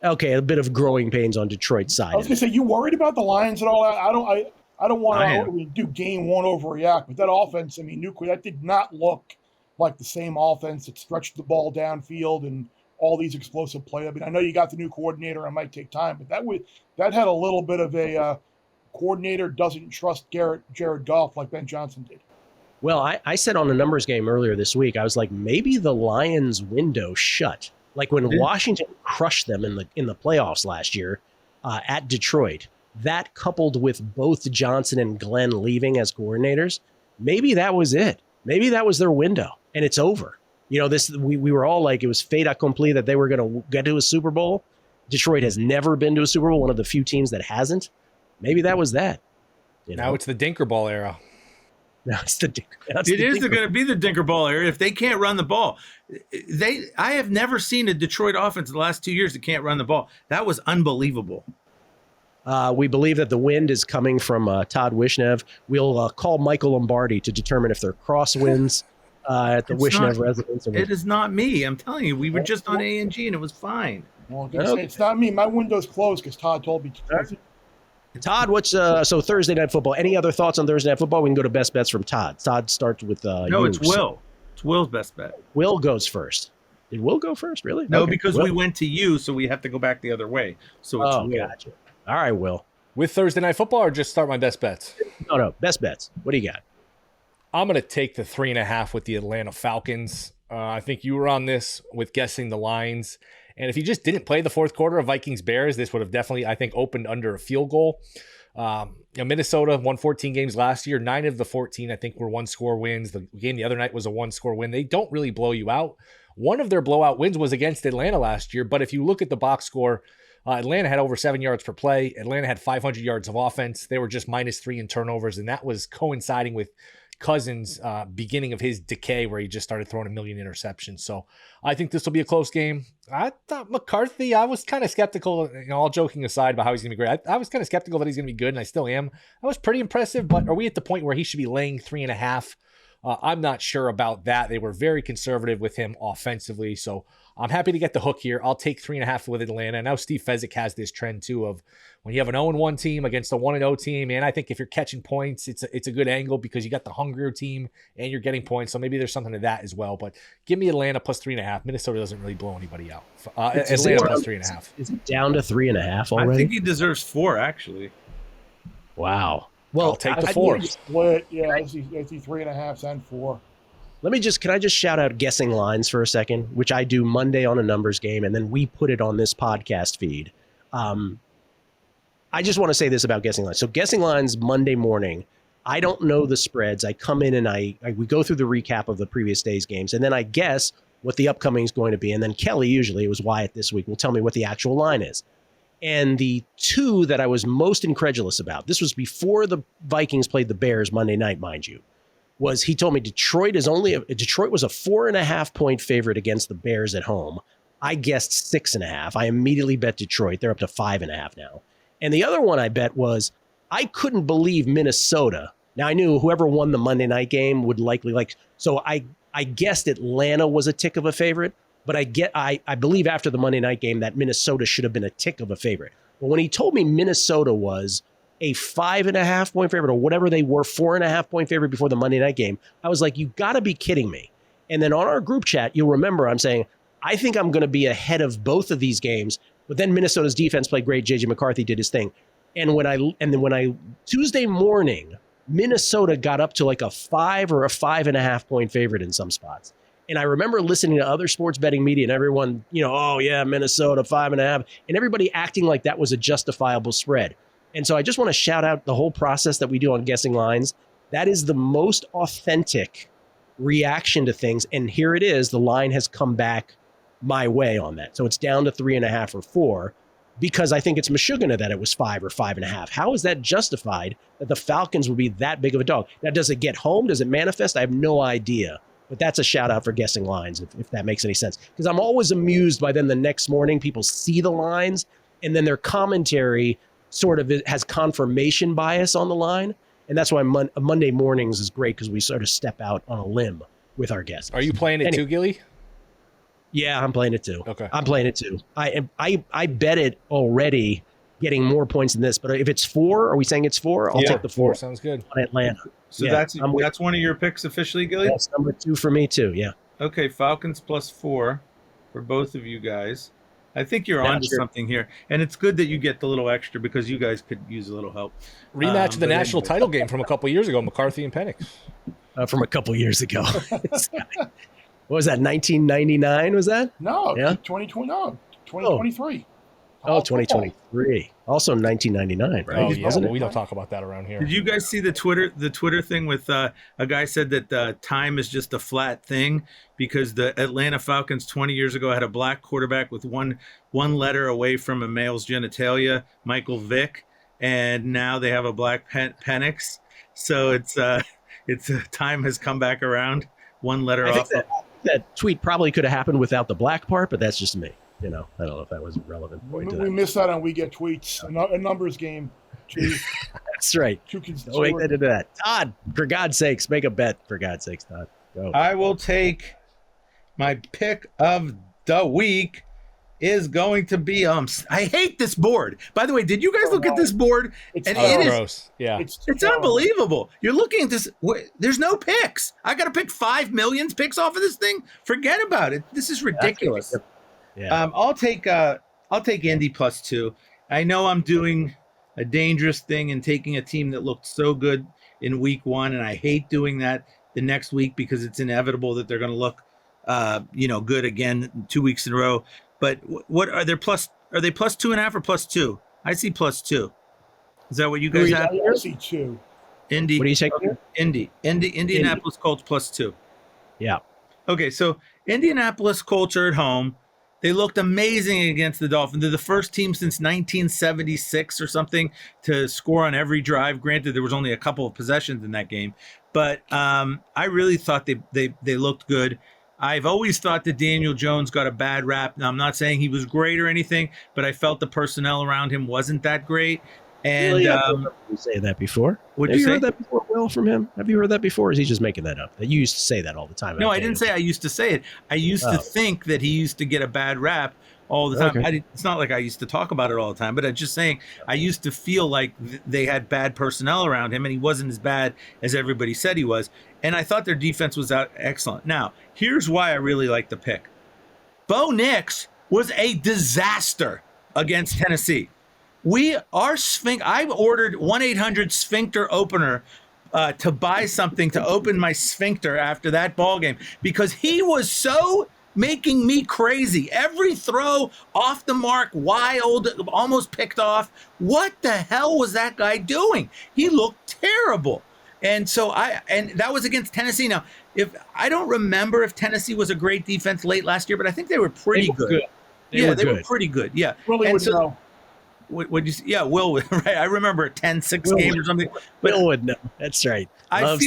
okay, a bit of growing pains on Detroit's side. I was going to say, you worried about the Lions at all? I don't want to do game 1 overreact, but that offense, I mean, that did not look like the same offense that stretched the ball downfield and all these explosive plays. I mean, I know you got the new coordinator. It might take time, but that had a little bit of a coordinator doesn't trust Jared Goff like Ben Johnson did. Well, I said on the numbers game earlier this week, I was like, maybe the Lions' window shut. Like when Washington crushed them in the playoffs last year at Detroit, that coupled with both Johnson and Glenn leaving as coordinators, maybe that was it. Maybe that was their window, and it's over. You know, we were all like, it was fait accompli that they were going to get to a Super Bowl. Detroit has never been to a Super Bowl, one of the few teams that hasn't. Maybe that was that. Now it's the Dinkerball era. No, it's the It is going to be the Dinkerball era if they can't run the ball. I have never seen a Detroit offense in the last 2 years that can't run the ball. That was unbelievable. We believe that the wind is coming from Todd Wishnev. We'll call Michael Lombardi to determine if they're crosswinds at the Wishnev residence. It is not me. I'm telling you, we were just on A&G and it was fine. Well, it's not me. My window's closed because Todd told me to close it. Todd, what's so Thursday Night Football? Any other thoughts on Thursday Night Football? We can go to best bets from Todd. Todd starts with no, it's Will. It's Will's best bet. Will goes first. Did Will go first? Really? No, okay. because Will. we went to you, so we have to go back the other way. So it's Will. Gotcha. All right, Will. With Thursday Night Football, or just start my best bets? No, best bets. What do you got? I'm going to take the 3.5 with the Atlanta Falcons. I think you were on this with guessing the lines. And if you just didn't play the fourth quarter of Vikings-Bears, this would have definitely, I think, opened under a field goal. Minnesota won 14 games last year. 9 of the 14, I think, were one-score wins. The game the other night was a one-score win. They don't really blow you out. One of their blowout wins was against Atlanta last year. But if you look at the box score, Atlanta had over 7 yards per play. Atlanta had 500 yards of offense. They were just -3 in turnovers, and that was coinciding with Cousins' beginning of his decay, where he just started throwing 1 million interceptions. So I think this will be a close game. I thought McCarthy, I was kind of skeptical, all joking aside about how he's going to be great. I was kind of skeptical that he's going to be good, and I still am. That was pretty impressive, but are we at the point where he should be laying 3.5? I'm not sure about that. They were very conservative with him offensively, so I'm happy to get the hook here. I'll take 3.5 with Atlanta. Now Steve Fezzik has this trend too of when you have an 0-1 team against a 1-0 team, and I think if you're catching points, it's a good angle because you got the hungrier team and you're getting points. So maybe there's something to that as well. But give me Atlanta plus 3.5. Minnesota doesn't really blow anybody out. Atlanta plus 3.5. Is it down to 3.5 already? I think he deserves 4, actually. Wow. Well, I'll take the 4. Split, yeah. I see 3.5 and 4. Can I just shout out guessing lines for a second, which I do Monday on a numbers game, and then we put it on this podcast feed. I just want to say this about guessing lines. So guessing lines Monday morning, I don't know the spreads. I come in and we go through the recap of the previous day's games, and then I guess what the upcoming is going to be. And then Kelly, usually it was Wyatt this week, will tell me what the actual line is. And the two that I was most incredulous about, this was before the Vikings played the Bears Monday night, mind you, was he told me Detroit was a 4.5 point favorite against the Bears at home. I guessed 6.5. I immediately bet Detroit. They're up to 5.5 now. And the other one I bet was I couldn't believe Minnesota. Now I knew whoever won the Monday night game would likely so I guessed Atlanta was a tick of a favorite, but I believe after the Monday night game that Minnesota should have been a tick of a favorite. But when he told me Minnesota was a 5.5 point favorite or whatever they were, 4.5 point favorite before the Monday night game, I was like, you got to be kidding me. And then on our group chat, you'll remember I'm saying, I think I'm going to be ahead of both of these games. But then Minnesota's defense played great. JJ McCarthy did his thing. And when I Tuesday morning, Minnesota got up to like a 5 or a 5.5 point favorite in some spots. And I remember listening to other sports betting media and everyone, oh yeah, Minnesota 5.5, and everybody acting like that was a justifiable spread. And so I just want to shout out the whole process that we do on guessing lines. That is the most authentic reaction to things. And here it is. The line has come back my way on that. So it's down to 3.5 or 4 because I think it's Meshuggah that it was 5 or 5.5. How is that justified that the Falcons would be that big of a dog? Now, does it get home? Does it manifest? I have no idea. But that's a shout out for guessing lines, if that makes any sense. Because I'm always amused by then the next morning, people see the lines and then their commentary sort of has confirmation bias on the line. And that's why Monday mornings is great because we sort of step out on a limb with our guests. Are you playing it too, Gilly? Yeah, I'm playing it too. Okay. I'm playing it too. I bet it already getting more points than this. But if it's 4, are we saying it's 4? I'll take the 4. Sounds good. On Atlanta. So that's one of your picks officially, Gilly? That's number 2 for me too, yeah. Okay, Falcons plus 4 for both of you guys. I think you're onto something here. And it's good that you get the little extra because you guys could use a little help. Rematch of the national title game from a couple years ago, McCarthy and Penix. From a couple years ago. What was that, 1999 was that? No, yeah? 2023. Oh, 2023. Also 1999, right? Oh, yeah. Well, we don't talk about that around here. Did you guys see the Twitter thing with a guy said that time is just a flat thing because the Atlanta Falcons 20 years ago had a black quarterback with one letter away from a male's genitalia, Michael Vick, and now they have a black Penix. So it's time has come back around, one letter off. That tweet probably could have happened without the black part, but that's just me. I don't know if that was a relevant point. We missed that on We Get Tweets, a numbers game. That's right. Don't make that into that. Todd, for God's sakes, make a bet. For God's sakes, Todd. Go. I will take my pick of the week. is going to be I hate this board. By the way, did you guys look at this board? It's and it is gross. Yeah. It's unbelievable. You're looking at this. There's no picks. I got to pick 5 million picks off of this thing. Forget about it. This is ridiculous. Yeah. I'll take Indy +2. I know I'm doing a dangerous thing and taking a team that looked so good in week 1, and I hate doing that the next week because it's inevitable that they're going to look, good again 2 weeks in a row. But what are they Are they +2.5 or +2? I see +2. Is that what you guys have? I see 2. Indy. What do you take? Indianapolis Colts +2. Yeah. Okay, so Indianapolis Colts are at home. They looked amazing against the Dolphins. They're the first team since 1976 or something to score on every drive. Granted, there was only a couple of possessions in that game, but I really thought they looked good. I've always thought that Daniel Jones got a bad rap. Now, I'm not saying he was great or anything, but I felt the personnel around him wasn't that great. And really? You say that before? Have you heard that before, Will, from him? Have you heard that before? Or is he just making that up? You used to say that all the time. No, I didn't say I used to say it. I used to think that he used to get a bad rap all the time. Okay. It's not like I used to talk about it all the time, but I'm just saying I used to feel like they had bad personnel around him and he wasn't as bad as everybody said he was. And I thought their defense was excellent. Now, here's why I really like the pick. Bo Nix was a disaster against Tennessee. I ordered 1-800 sphincter opener to buy something to open my sphincter after that ball game because he was so making me crazy. Every throw off the mark, wild, almost picked off. What the hell was that guy doing? He looked terrible. And so that was against Tennessee. Now, I don't remember if Tennessee was a great defense late last year, but I think they were pretty good. They were pretty good. Yeah. Really would know. What you? Yeah, Will. Right. I remember a 10-6 game or something. But Will would know. That's right. I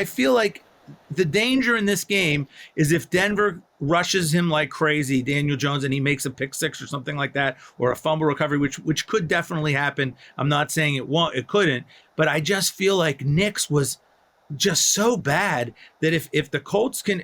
feel like the danger in this game is if Denver rushes him like crazy, Daniel Jones, and he makes a pick 6 or something like that, or a fumble recovery, which could definitely happen. I'm not saying it couldn't, but I just feel like Nix was just so bad that if the Colts can,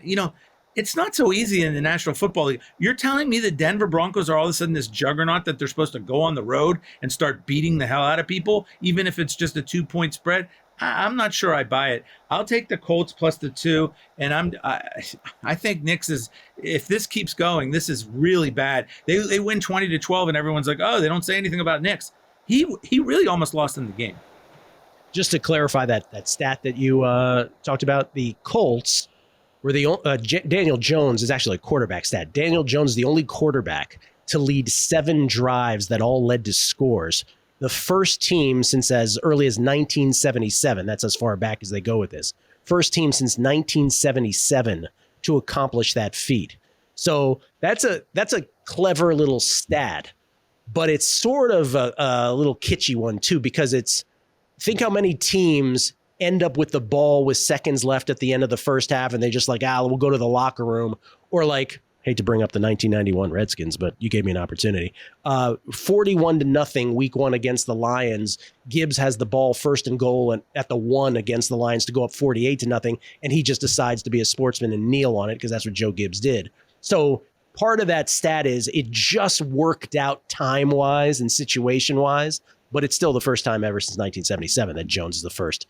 it's not so easy in the National Football League. You're telling me the Denver Broncos are all of a sudden this juggernaut that they're supposed to go on the road and start beating the hell out of people, even if it's just a 2-point spread? I'm not sure I buy it. I'll take the Colts +2, and I think Nix is, if this keeps going, this is really bad. They win 20-12, and everyone's like, oh, they don't say anything about Nix. He really almost lost in the game. Just to clarify that stat that you talked about, the Colts were Daniel Jones is actually a quarterback stat. Daniel Jones is the only quarterback to lead 7 drives that all led to scores. The first team since as early as 1977, that's as far back as they go with this, first team since 1977 to accomplish that feat. So that's a clever little stat, but it's sort of a little kitschy one too, because think how many teams end up with the ball with seconds left at the end of the first half and they just like, we'll go to the locker room, or like, hate to bring up the 1991 Redskins, but you gave me an opportunity. 41-0 week 1 against the Lions. Gibbs has the ball first and goal and at the 1 against the Lions to go up 48-0. And he just decides to be a sportsman and kneel on it because that's what Joe Gibbs did. So part of that stat is it just worked out time-wise and situation-wise, but it's still the first time ever since 1977 that Jones is the first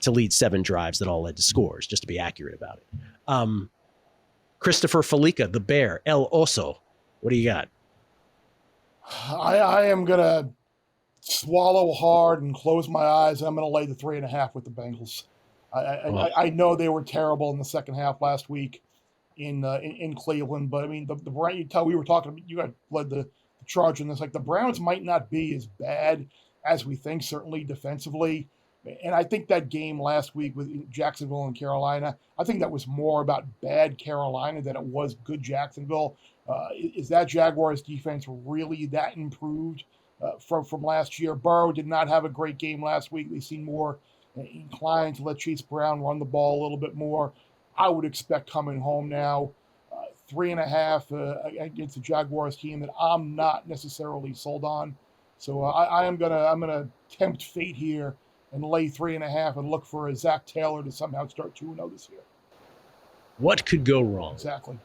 to lead 7 drives that all led to scores, just to be accurate about it. Christopher Fallica, the Bear, El Oso. What do you got? I am going to swallow hard and close my eyes. I'm going to lay the 3.5 with the Bengals. I know they were terrible in the second half last week in Cleveland, but I mean, the Browns, we were talking, you guys led the charge on this. Like, the Browns might not be as bad as we think, certainly defensively. And I think that game last week with Jacksonville and Carolina, I think that was more about bad Carolina than it was good Jacksonville. Is that Jaguars defense really that improved from last year? Burrow did not have a great game last week. They seem more inclined to let Chase Brown run the ball a little bit more. I would expect coming home now, 3.5 against the Jaguars team that I'm not necessarily sold on. So I'm gonna tempt fate here and lay 3.5 and look for a Zach Taylor to somehow start 2-0 this year. What could go wrong? Exactly.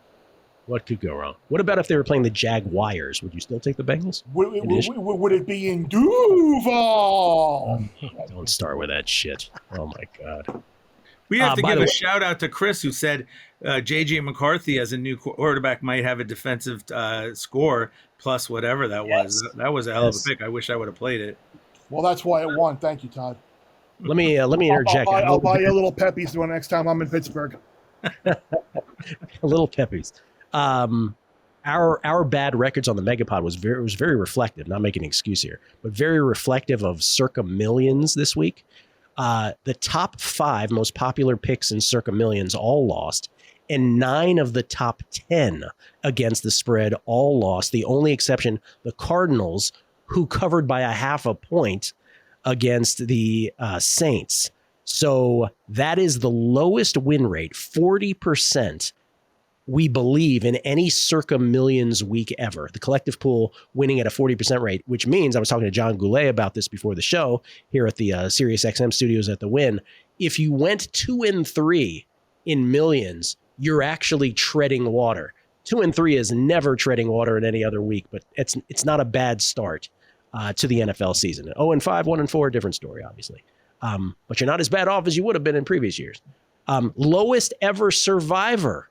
What could go wrong? What about if they were playing the Jaguars? Would you still take the Bengals? Would it be in Duval? Don't start with that shit. Oh, my God. We have to give a shout out to Chris, who said J.J. McCarthy as a new quarterback might have a defensive score plus whatever that was. That was a hell of a pick. I wish I would have played it. Well, that's why it won. Thank you, Todd. Let me interject. I'll buy you a little Peppies the next time I'm in Pittsburgh. A little Peppies. Our bad records on the Megapod was very reflective. Not making an excuse here, but very reflective of circa millions this week. The top 5 most popular picks in circa millions all lost, and 9 of the top 10 against the spread all lost. The only exception, the Cardinals, who covered by a half a point against the Saints. So that is the lowest win rate, 40%. We believe in any circa millions week ever. The collective pool winning at a 40% rate, which means I was talking to John Goulet about this before the show here at the SiriusXM studios at the Win. If you went 2-3 in millions, you're actually treading water. 2-3 is never treading water in any other week, but it's not a bad start to the NFL season. 0-5, 1-4, different story, obviously. But you're not as bad off as you would have been in previous years. Lowest ever survivor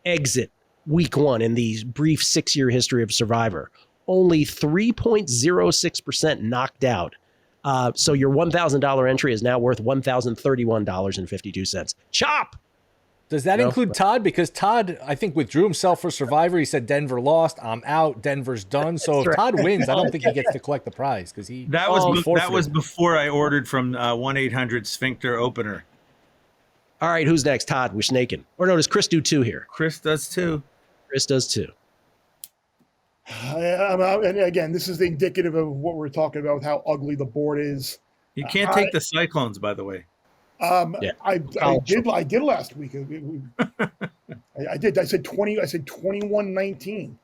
exit week 1 in the brief 6-year history of Survivor. Only 3.06% knocked out. So your $1,000 entry is now worth $1,031.52. Chop! Does that include Todd? Because Todd, I think, withdrew himself for Survivor. He said Denver lost. I'm out. Denver's done. So if Todd wins, I don't think he gets to collect the prize because he that was before I ordered from 1-800 Sphincter Opener. All right, who's next? Todd Wishnev. Or no, does Chris do 2 here? Chris does 2. Chris does 2. I'm out. And again, this is indicative of what we're talking about with how ugly the board is. You can't take the Cyclones, by the way. I did last week. I did. I said 20. I said 21-19.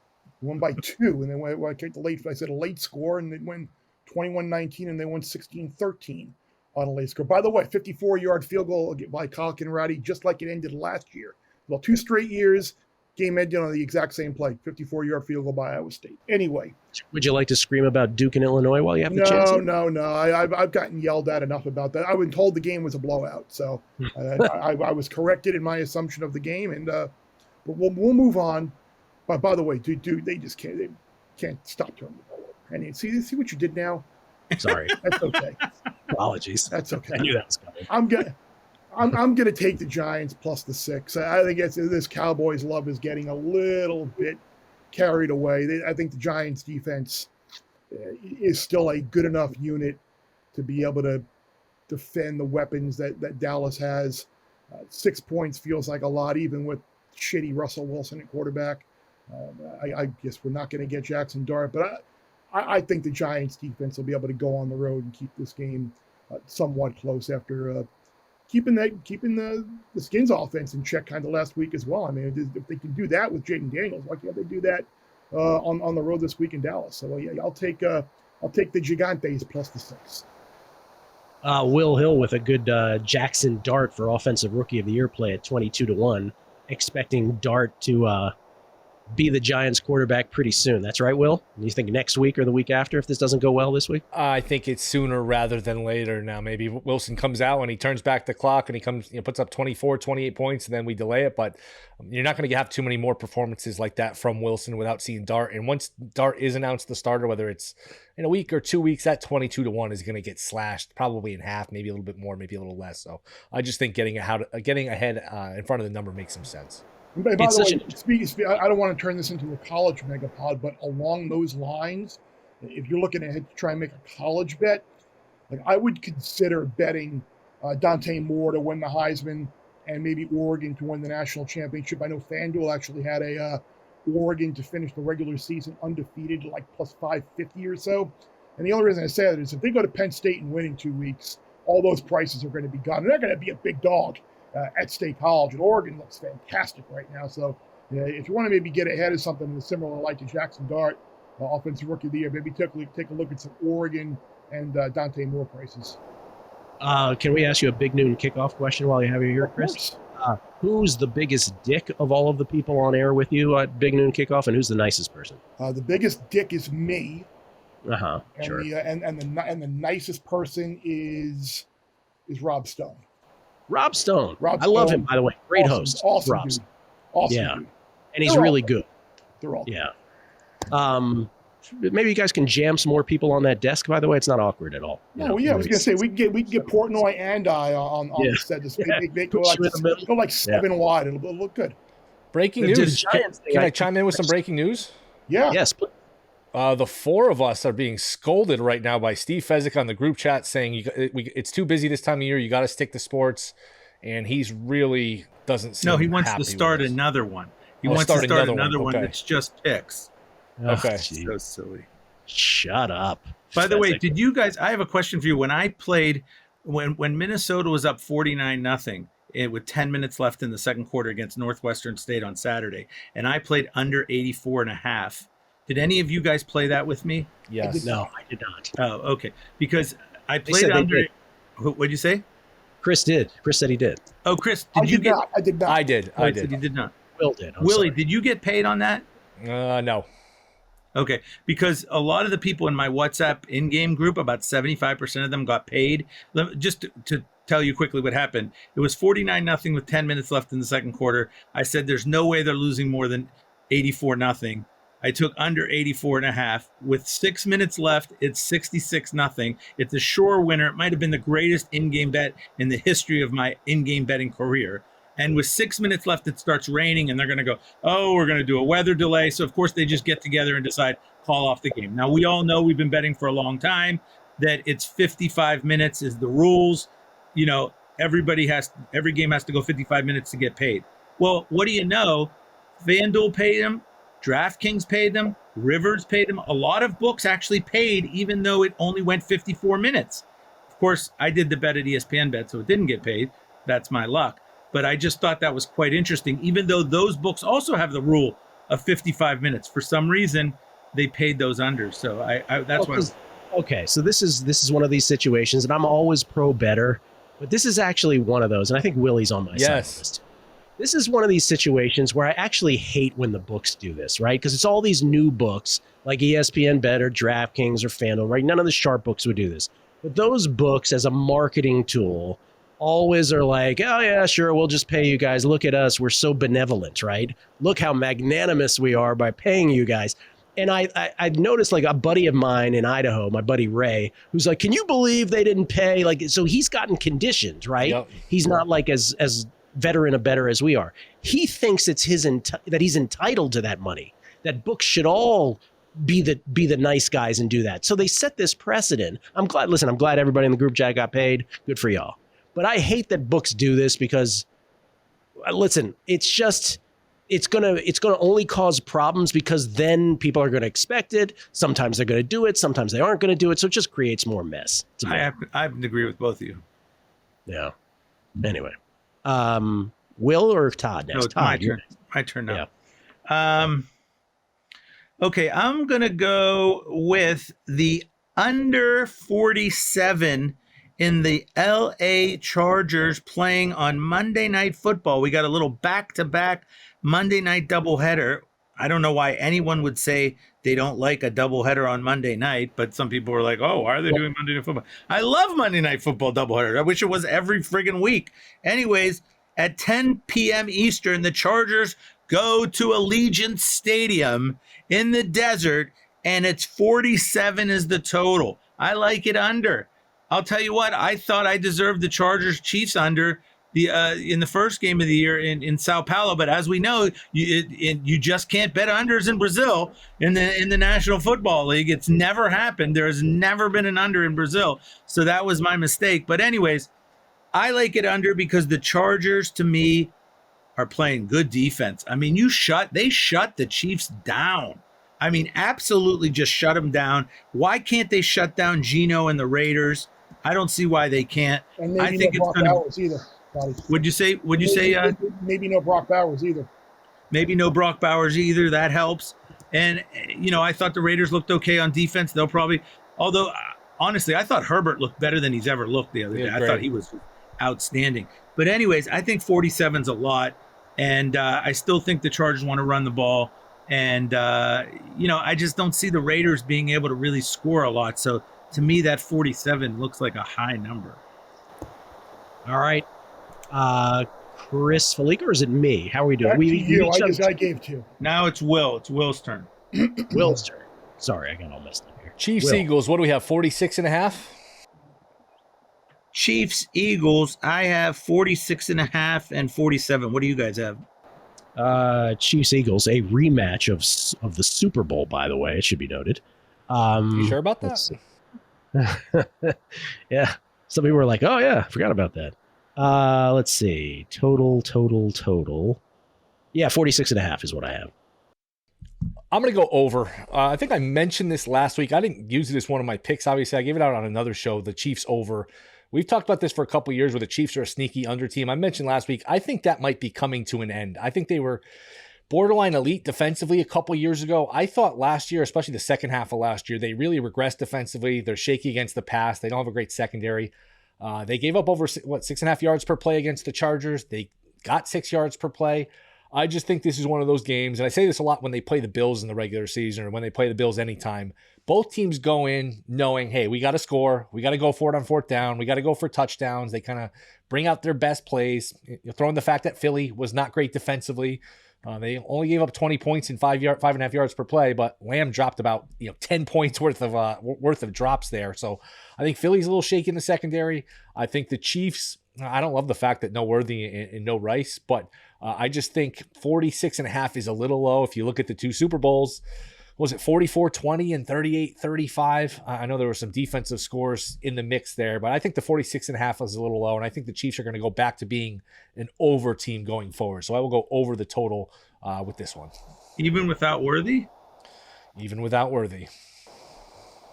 Won by 2, and then when I took the late, I said a late score, and they went 21-19, and they won 16-13 on a late score. By the way, 54-yard field goal by Kyle Conradi, just like it ended last year. Well, 2 straight years, game ended on the exact same play. 54-yard field goal by Iowa State. Anyway. Would you like to scream about Duke and Illinois while you have the chance? No. I've gotten yelled at enough about that. I've been told the game was a blowout, so I was corrected in my assumption of the game, and but we'll move on. But by the way, Duke, they just can't stop turning the ball over. And see what you did now? Sorry. That's okay. Apologies. That's okay. I knew that was coming. I'm gonna take the Giants plus the 6. I think this Cowboys love is getting a little bit carried away. I think the Giants defense is still a good enough unit to be able to defend the weapons that Dallas has. 6 points feels like a lot, even with shitty Russell Wilson at quarterback. I guess we're not going to get Jackson Dart, but I think the Giants defense will be able to go on the road and keep this game somewhat close after keeping the Skins offense in check kind of last week as well. I mean, if they can do that with Jaden Daniels, why can't they do that on the road this week in Dallas? So yeah, I'll take the Gigantes plus the 6. Will Hill with a good Jackson Dart for Offensive Rookie of the Year play at 22-1, expecting Dart to be the Giants quarterback pretty soon. That's right, Will? You think next week or the week after if this doesn't go well this week? I think it's sooner rather than later now. Maybe Wilson comes out and he turns back the clock and he comes, puts up 24, 28 points, and then we delay it. But you're not going to have too many more performances like that from Wilson without seeing Dart. And once Dart is announced the starter, whether it's in a week or 2 weeks, that 22-1 is going to get slashed probably in half, maybe a little bit more, maybe a little less. So I just think getting ahead in front of the number makes some sense. And by the way, I don't want to turn this into a college megapod, but along those lines, if you're looking ahead to try and make a college bet, like I would consider betting Dante Moore to win the Heisman and maybe Oregon to win the national championship. I know FanDuel actually had a Oregon to finish the regular season undefeated, like plus 550 or so. And the only reason I say that is if they go to Penn State and win in 2 weeks, all those prices are going to be gone. They're not going to be a big dog at State College, and Oregon looks fantastic right now. So if you want to maybe get ahead of something similar like to Jackson Dart, Offensive Rookie of the Year, maybe take a look at some Oregon and Dante Moore prices. Can we ask you a big noon kickoff question while you have you here, Chris? Who's the biggest dick of all of the people on air with you at Big Noon Kickoff, and who's the nicest person? The biggest dick is me. And sure. And the nicest person is Rob Stone. Rob Stone. I love him, by the way. Great host. Awesome Rob. Dude. Awesome yeah. Dude. And he's really good. They're all yeah. Maybe you guys can jam some more people on that desk. By the way, it's not awkward at all. I was gonna say we can get Portnoy and I on the set. Just go like 7 wide. It'll look good. Breaking news. Can I chime in with some breaking news? Yeah. Yes. Please. The 4 of us are being scolded right now by Steve Fezzik on the group chat saying it's too busy this time of year. You got to stick to sports, and he's really doesn't. Seem he wants to start another one. He wants to start another one that's just picks. Okay. So silly. Shut up. By the way, did you guys? I have a question for you. When I played, when Minnesota was up 49-0 with 10 minutes left in the second quarter against Northwestern State on Saturday, and I played under 84.5. Did any of you guys play that with me? Yes. No, I did not. Oh, okay. Because I played under. What'd you say? Chris did. Chris said he did. Oh, Chris, did you get? I did not. I did. I did. You did not. Will did. Willie, did you get paid on that? No. Okay, because a lot of the people in my WhatsApp in-game group, about 75% of them got paid. Just to tell you quickly what happened, it was 49-0 with 10 minutes left in the second quarter. I said there's no way they're losing more than 84-0. I took under 84.5. With 6 minutes left, it's 66-0. It's a sure winner. It might have been the greatest in-game bet in the history of my in-game betting career. And with 6 minutes left, it starts raining, and they're going to go, we're going to do a weather delay. So, of course, they just get together and decide, call off the game. Now, we all know, we've been betting for a long time, that it's 55 minutes is the rules. You know, every game has to go 55 minutes to get paid. Well, what do you know? FanDuel paid them. DraftKings paid them. Rivers paid them. A lot of books actually paid, even though it only went 54 minutes. Of course, I did the bet at ESPN Bet, so it didn't get paid. That's my luck. But I just thought that was quite interesting, even though those books also have the rule of 55 minutes. For some reason, they paid those unders. So that's why. Okay, so this is one of these situations, and I'm always pro better, but this is actually one of those, and I think Willie's on my side of this. This is one of these situations where I actually hate when the books do this, right? Because it's all these new books like ESPN Bet or DraftKings or FanDuel, right? None of the sharp books would do this. But those books as a marketing tool always are like, oh yeah, sure, we'll just pay you guys. Look at us. We're so benevolent, right? Look how magnanimous we are by paying you guys. And I've noticed like a buddy of mine in Idaho, my buddy Ray, who's like, can you believe they didn't pay? Like, so he's gotten conditioned, right? Yep. He's not like as veteran a bettor as we are. He thinks it's that he's entitled to that money, that books should all be the nice guys and do that. So they set this precedent. I'm glad everybody in the group chat got paid. Good for y'all. But I hate that books do this because, listen, it's gonna only cause problems because then people are gonna expect it. Sometimes they're gonna do it. Sometimes they aren't gonna do it. So it just creates more mess. I have to agree with both of you. Yeah. Anyway, Will or Todd next? No, Todd, my turn now. Yeah. Okay, I'm gonna go with the under 47. In the LA Chargers playing on Monday Night Football. We got a little back-to-back Monday night doubleheader. I don't know why anyone would say they don't like a doubleheader on Monday night, but some people were like, oh, why are they doing Monday Night Football? I love Monday Night Football doubleheader. I wish it was every friggin' week. Anyways, at 10 p.m. Eastern, the Chargers go to Allegiant Stadium in the desert, and it's 47 is the total. I like it under. I'll tell you what, I thought I deserved the Chargers-Chiefs under in the first game of the year in Sao Paulo, but as we know, you just can't bet unders in Brazil in the National Football League. It's never happened. There has never been an under in Brazil, so that was my mistake. But anyways, I like it under because the Chargers, to me, are playing good defense. I mean, they shut the Chiefs down. I mean, absolutely just shut them down. Why can't they shut down Geno and the Raiders? I don't see why they can't. And maybe I think no Brock Bowers either. Would you say? Maybe no Brock Bowers either. Maybe no Brock Bowers either. That helps. And I thought the Raiders looked okay on defense. They'll probably, although honestly, I thought Herbert looked better than he's ever looked the other day. I thought he was outstanding. But anyways, I think 47's a lot. And I still think the Chargers want to run the ball. And, I just don't see the Raiders being able to really score a lot. So to me, that 47 looks like a high number. All right. Chris Fallica, or is it me? How are we doing? I gave 2. Now it's Will. It's Will's turn. Will's turn. Sorry, I got all messed up here. Chiefs, Eagles, what do we have, 46.5? Chiefs, Eagles, I have 46.5 and 47. What do you guys have? Chiefs, Eagles, a rematch of the Super Bowl, by the way, it should be noted. You sure about that? Yeah. Some people were like, oh, yeah, I forgot about that. Let's see. Total. Yeah, 46.5 is what I have. I'm going to go over. I think I mentioned this last week. I didn't use it as one of my picks. Obviously, I gave it out on another show, the Chiefs over. We've talked about this for a couple of years where the Chiefs are a sneaky under team. I mentioned last week, I think that might be coming to an end. I think they were borderline elite defensively a couple of years ago. I thought last year, especially the second half of last year, they really regressed defensively. They're shaky against the pass. They don't have a great secondary. They gave up over 6.5 yards per play against the Chargers. They got 6 yards per play. I just think this is one of those games, and I say this a lot when they play the Bills in the regular season or when they play the Bills anytime. Both teams go in knowing, hey, we got to score. We got to go for it on fourth down. We got to go for touchdowns. They kind of bring out their best plays. You'll throw in the fact that Philly was not great defensively. They only gave up 20 points in 5.5 yards per play, but Lamb dropped about 10 points worth of drops there. So I think Philly's a little shaky in the secondary. I think the Chiefs, I don't love the fact that no Worthy and no Rice, but I just think 46.5 is a little low. If you look at the two Super Bowls, was it 44-20 and 38-35? I know there were some defensive scores in the mix there, but I think the 46.5 is a little low, and I think the Chiefs are going to go back to being an over team going forward. So I will go over the total with this one. Even without Worthy? Even without Worthy.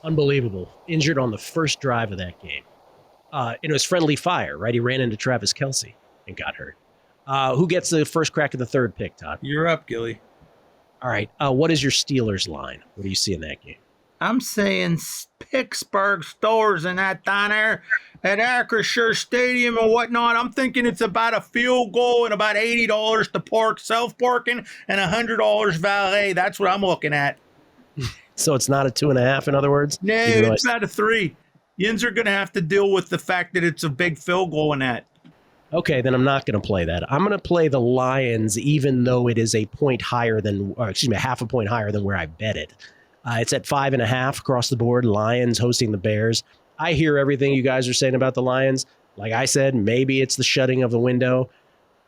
Unbelievable. Injured on the first drive of that game. It was friendly fire, right? He ran into Travis Kelce and got hurt. Who gets the first crack at the third pick, Todd? You're up, Gilly. All right. What is your Steelers line? What do you see in that game? I'm saying Pittsburgh Stores and that down there at Acrisure Stadium and whatnot. I'm thinking it's about a field goal and about $80 to park, self-parking, and $100 valet. That's what I'm looking at. So it's not a 2.5, in other words? No, it's about a 3. Yins are going to have to deal with the fact that it's a big field goal in that. Okay, then I'm not going to play that. I'm going to play the Lions, even though it is a point higher than, half a point higher than where I bet it. It's at 5.5 across the board. Lions hosting the Bears. I hear everything you guys are saying about the Lions. Like I said, maybe it's the shutting of the window,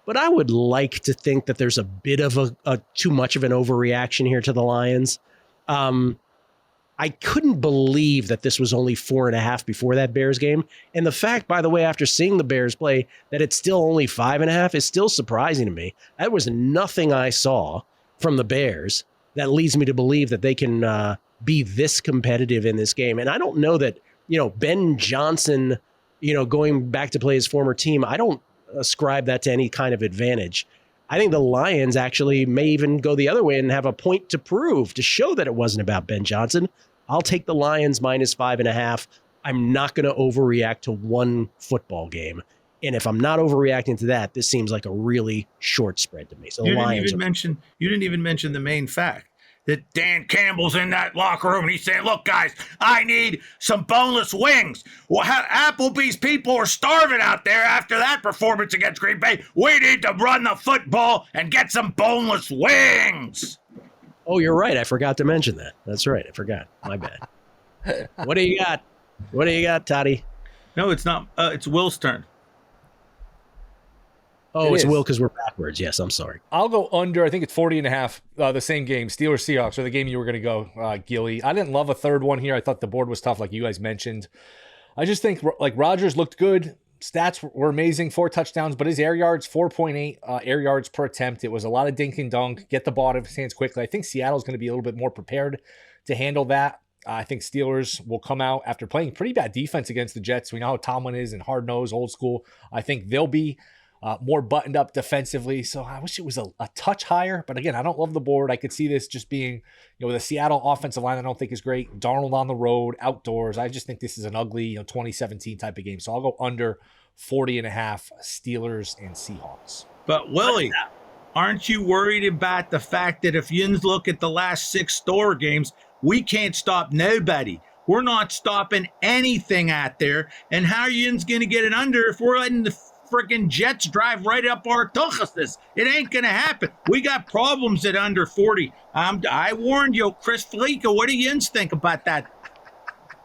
but I would like to think that there's a bit of a too much of an overreaction here to the Lions. I couldn't believe that this was only 4.5 before that Bears game. And the fact, by the way, after seeing the Bears play, that it's still only 5.5 is still surprising to me. That was nothing I saw from the Bears that leads me to believe that they can be this competitive in this game. And I don't know that, Ben Johnson, going back to play his former team, I don't ascribe that to any kind of advantage. I think the Lions actually may even go the other way and have a point to prove, to show that it wasn't about Ben Johnson. I'll take the Lions minus 5.5. I'm not going to overreact to one football game. And if I'm not overreacting to that, this seems like a really short spread to me. So you didn't even mention the main fact that Dan Campbell's in that locker room and he's saying, look, guys, I need some boneless wings. Well, Applebee's people are starving out there after that performance against Green Bay. We need to run the football and get some boneless wings. Oh, you're right. I forgot to mention that. That's right. I forgot. My bad. What do you got? What do you got, Toddy? No, it's not. It's Will's turn. Oh, it's Will because we're backwards. Yes, I'm sorry. I'll go under. I think it's 40.5. The same game, Steelers-Seahawks, or the game you were going to go, Gilly. I didn't love a third one here. I thought the board was tough, like you guys mentioned. I just think Rodgers looked good. Stats were amazing, 4 touchdowns, but his air yards, 4.8 air yards per attempt. It was a lot of dink and dunk, get the ball out of his hands quickly. I think Seattle's going to be a little bit more prepared to handle that. I think Steelers will come out after playing pretty bad defense against the Jets. We know how Tomlin is and hard-nosed, old school. I think they'll be more buttoned up defensively. So I wish it was a touch higher. But again, I don't love the board. I could see this just being, with a Seattle offensive line I don't think is great. Darnold on the road, outdoors. I just think this is an ugly, 2017 type of game. So I'll go under 40.5 Steelers and Seahawks. But Willie, aren't you worried about the fact that if you look at the last 6 store games, we can't stop nobody? We're not stopping anything out there. And how are you going to get it under if we're letting the freaking Jets drive right up our tuchus? It ain't going to happen. We got problems at under 40. I warned you, Chris Fallica. What do you think about that?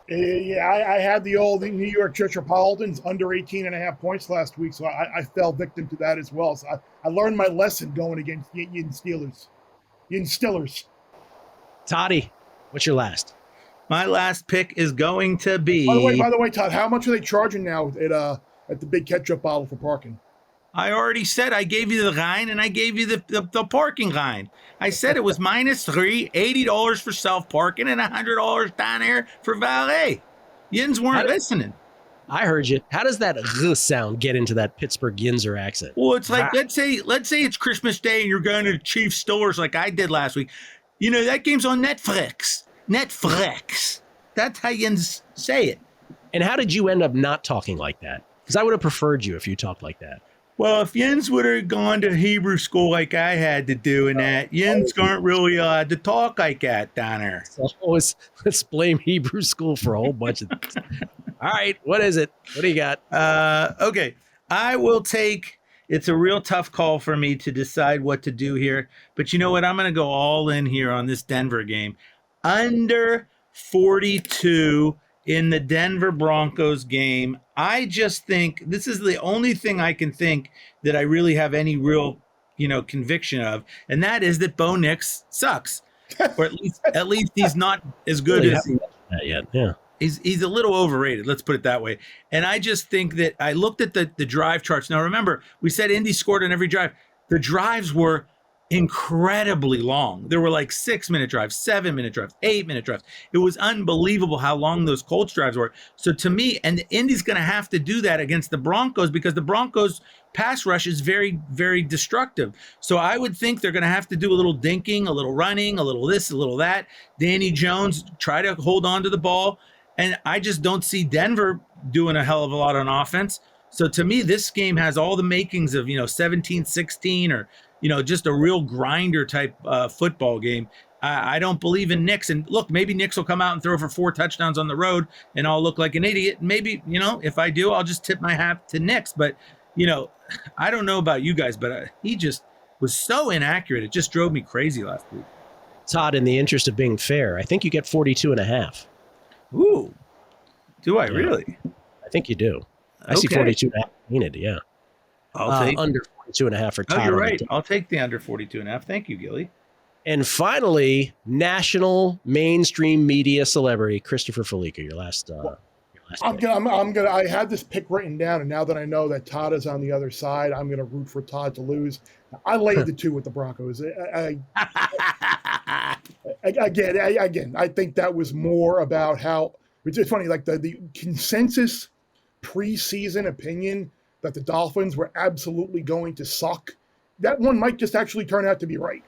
Yeah, I had the old New York Metropolitans under 18.5 points last week, so I fell victim to that as well. So I learned my lesson going against Yin Stillers. Toddy, what's your last? My last pick is going to be... By the way, Todd, how much are they charging now at the big ketchup bottle for parking? I already said I gave you the line and I gave you the parking line. I said it was -3, $80 for self-parking and $100 down there for valet. Yins weren't listening. I heard you. How does that sound get into that Pittsburgh Yinzer accent? Well, it's like, let's say it's Christmas Day and you're going to Chiefs stores like I did last week. That game's on Netflix. That's how Yins say it. And how did you end up not talking like that? Because I would have preferred you if you talked like that. Well, if Yins would have gone to Hebrew school like I had to do and that, Yins aren't really allowed to talk like that down there. So let's blame Hebrew school for a whole bunch of things. All right, what is it? What do you got? Okay, I will take... It's a real tough call for me to decide what to do here. But you know what? I'm going to go all in here on this Denver game. Under 42 in the Denver Broncos game. I just think this is the only thing I can think that I really have any real, conviction of. And that is that Bo Nix sucks. Or at least he's not as good as not yet. Yeah. He's a little overrated, let's put it that way. And I just think that I looked at the drive charts. Now, remember, we said Indy scored on every drive. The drives were incredibly long. There were like 6-minute drives, 7-minute drives, 8-minute drives. It was unbelievable how long those Colts drives were. So to me, and Indy's going to have to do that against the Broncos because the Broncos pass rush is very, very destructive. So I would think they're going to have to do a little dinking, a little running, a little this, a little that. Danny Jones, try to hold on to the ball. And I just don't see Denver doing a hell of a lot on offense. So to me, this game has all the makings of, 17-16 or, just a real grinder type football game. I don't believe in Nix. And look, maybe Nix will come out and throw for 4 touchdowns on the road and I'll look like an idiot. Maybe, if I do, I'll just tip my hat to Nix. But, I don't know about you guys, but he just was so inaccurate. It just drove me crazy last week. Todd, in the interest of being fair, I think you get 42.5. Ooh, do I really? I think you do. I see 42.5 painted, yeah. I'll take under 42.5 for Todd. Oh, you're right. I'll take the under 42.5. Thank you, Gilly. And finally, national mainstream media celebrity Christopher Fallica. Your last. I had this pick written down, and now that I know that Todd is on the other side, I'm gonna root for Todd to lose. I laid the 2 with the Broncos. Again, I think that was more about how it's just funny, like the consensus preseason opinion that the Dolphins were absolutely going to suck. That one might just actually turn out to be right.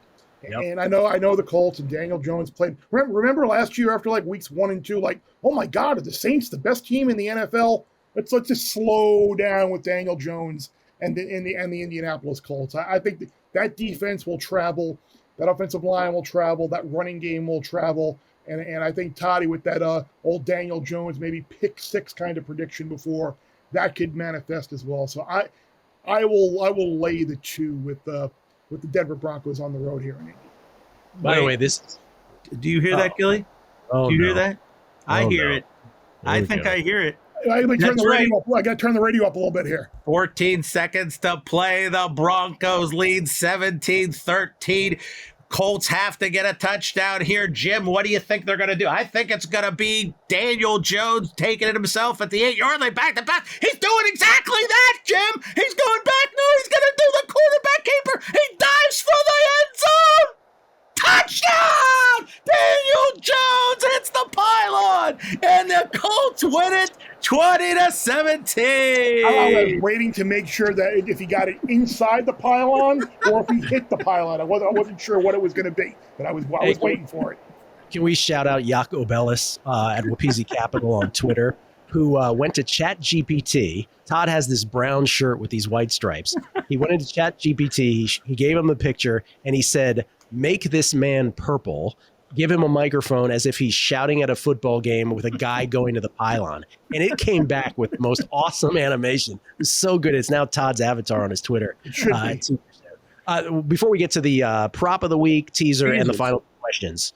Yep. And I know the Colts and Daniel Jones played. Remember last year after like weeks 1 and 2, like, oh my God, are the Saints the best team in the NFL? Let's just slow down with Daniel Jones and the Indianapolis Colts. I think that defense will travel, that offensive line will travel, that running game will travel, and I think Toddy with that old Daniel Jones maybe pick 6 kind of prediction before that could manifest as well. So I will lay the 2 with the Denver Broncos on the road here in Indy. By the way, this. Do you hear that, Gilly? Oh, do you hear that? I hear it. I think I hear it. I got to turn the radio up a little bit here. 14 seconds to play. The Broncos lead 17-13. Colts have to get a touchdown here. Jim, what do you think they're going to do? I think it's going to be Daniel Jones taking it himself at the 8-yard line, back to back. He's doing exactly that, Jim. He's going back. No, he's going to do the quarterback keeper. He dives for the end zone. touchdown! Daniel Jones hits the pylon, and the Colts win it 20-17. I was waiting to make sure that if he got it inside the pylon or if he hit the pylon. I wasn't sure what it was going to be, but I was waiting for it. Can we shout out Jaco Bellis at Wapisi Capital on Twitter, who went to ChatGPT. Todd has this brown shirt with these white stripes. He went into ChatGPT. He gave him a picture, and he said, make this man purple. Give him a microphone as if he's shouting at a football game with a guy going to the pylon. And it came back with the most awesome animation. It's so good. It's now Todd's avatar on his Twitter. It should be. Before we get to the prop of the week, teaser, and the final questions,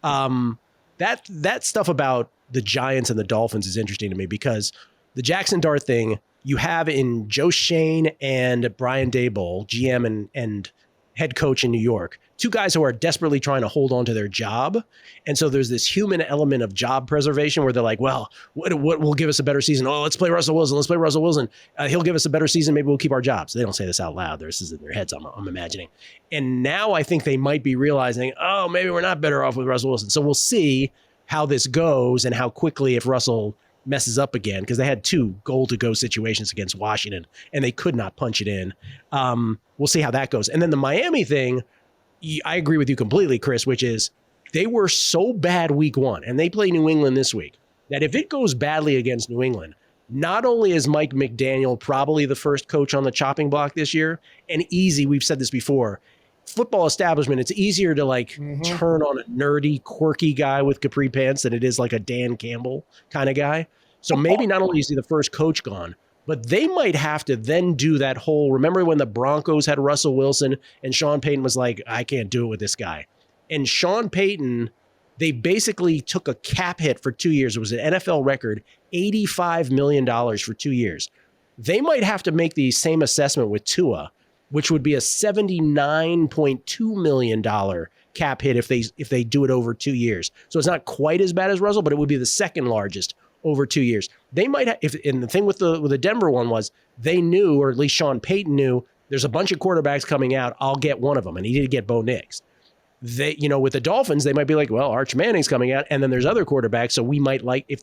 that stuff about the Giants and the Dolphins is interesting to me because the Jackson Dart thing, you have in Joe Shane and Brian Daboll, GM and head coach in New York, two guys who are desperately trying to hold on to their job. And so there's this human element of job preservation where they're like, well, what will give us a better season? Oh, let's play Russell Wilson. Let's play Russell Wilson. He'll give us a better season. Maybe we'll keep our jobs. They don't say this out loud. This is in their heads, I'm imagining. And now I think they might be realizing, oh, maybe we're not better off with Russell Wilson. So we'll see how this goes and how quickly if Russell messes up again, because they had two goal-to-go situations against Washington, and they could not punch it in. We'll see how that goes. And then the Miami thing, I agree with you completely, Chris, which is they were so bad week one, and they play New England this week, that if it goes badly against New England, not only is Mike McDaniel probably the first coach on the chopping block this year, and easy, we've said this before, football establishment, it's easier to turn on a nerdy, quirky guy with capri pants than it is like a Dan Campbell kind of guy. So maybe not only is he the first coach gone, but they might have to then do that whole, remember when the Broncos had Russell Wilson and Sean Payton was like, I can't do it with this guy. And Sean Payton, they basically took a cap hit for 2 years. It was an NFL record, $85 million for 2 years. They might have to make the same assessment with Tua, which would be a $79.2 million cap hit if they do it over 2 years. So it's not quite as bad as Russell, but it would be the second largest over 2 years. They might have, and the thing with the Denver one was they knew, or at least Sean Payton knew, there's a bunch of quarterbacks coming out. I'll get one of them. And he did get Bo Nix. They, with the Dolphins, they might be like, well, Arch Manning's coming out. And then there's other quarterbacks. So we might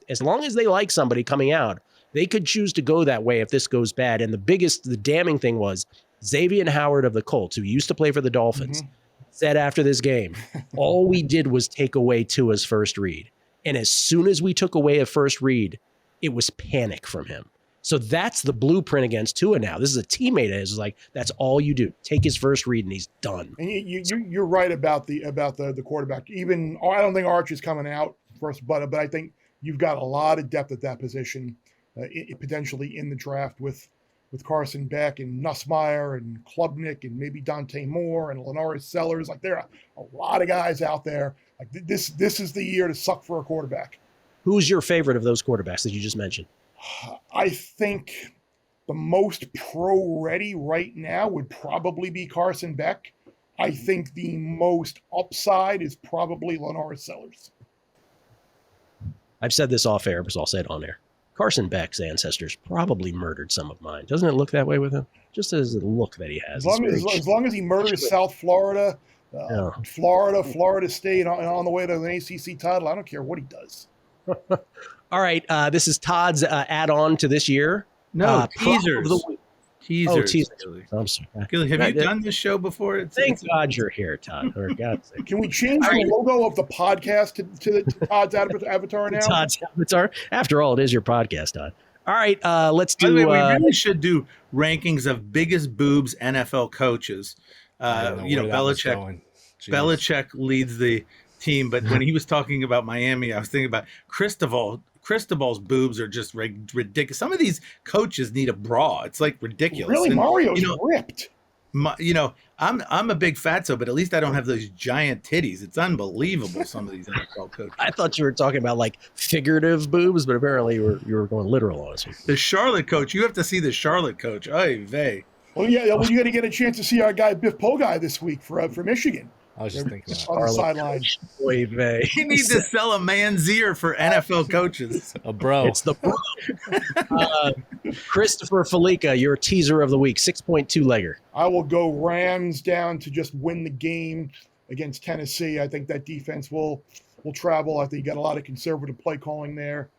as long as they like somebody coming out, they could choose to go that way if this goes bad. And the damning thing was Xavier Howard of the Colts, who used to play for the Dolphins, said after this game, all we did was take away Tua's first read. And as soon as we took away a first read, it was panic from him. So that's the blueprint against Tua now. This is a teammate of his, like, that's all you do. Take his first read and he's done. And you're right about the quarterback. Even I don't think Arch is coming out first, but I think you've got a lot of depth at that position, potentially in the draft with Carson Beck and Nussmeier and Klubnik and maybe Dante Moore and Lenoris Sellers. Like, there are a lot of guys out there. Like, this is the year to suck for a quarterback. Who's your favorite of those quarterbacks that you just mentioned? I think the most pro-ready right now would probably be Carson Beck. I think the most upside is probably Lenoris Sellers. I've said this off air, but I'll say it on air. Carson Beck's ancestors probably murdered some of mine. Doesn't it look that way with him? Just as the look that he has. As long as he murders South Florida, Florida State on the way to an ACC title, I don't care what he does. All right. This is Todd's add-on to this year. No, teasers. Teasers. Oh, teasers. I'm sorry. Gilly, have you done this show before? Thank God you're here, Todd. For God's sake. Can we change the logo of the podcast to Todd's avatar now? Todd's avatar. After all, it is your podcast, Todd. All right, let's do. By the way, we really should do rankings of biggest boobs NFL coaches. Belichick leads the team, but when he was talking about Miami, I was thinking about Cristobal's boobs are just ridiculous. Some of these coaches need a bra. It's like ridiculous. Really, Mario's ripped. I'm a big fatso, but at least I don't have those giant titties. It's unbelievable. Some of these NFL coaches. I thought you were talking about like figurative boobs, but apparently you were going literal on us. The Charlotte coach. You have to see the Charlotte coach. Oy vey. Well, yeah. Well, you're going to get a chance to see our guy Biff Pogai this week for Michigan. I was just thinking on the sideline. You need to sell a man's ear for NFL coaches. A bro. It's the bro. Christopher Fallica, your teaser of the week, 6.2 legger. I will go Rams down to just win the game. against Tennessee. I think that defense will travel. I think you got a lot of conservative play calling there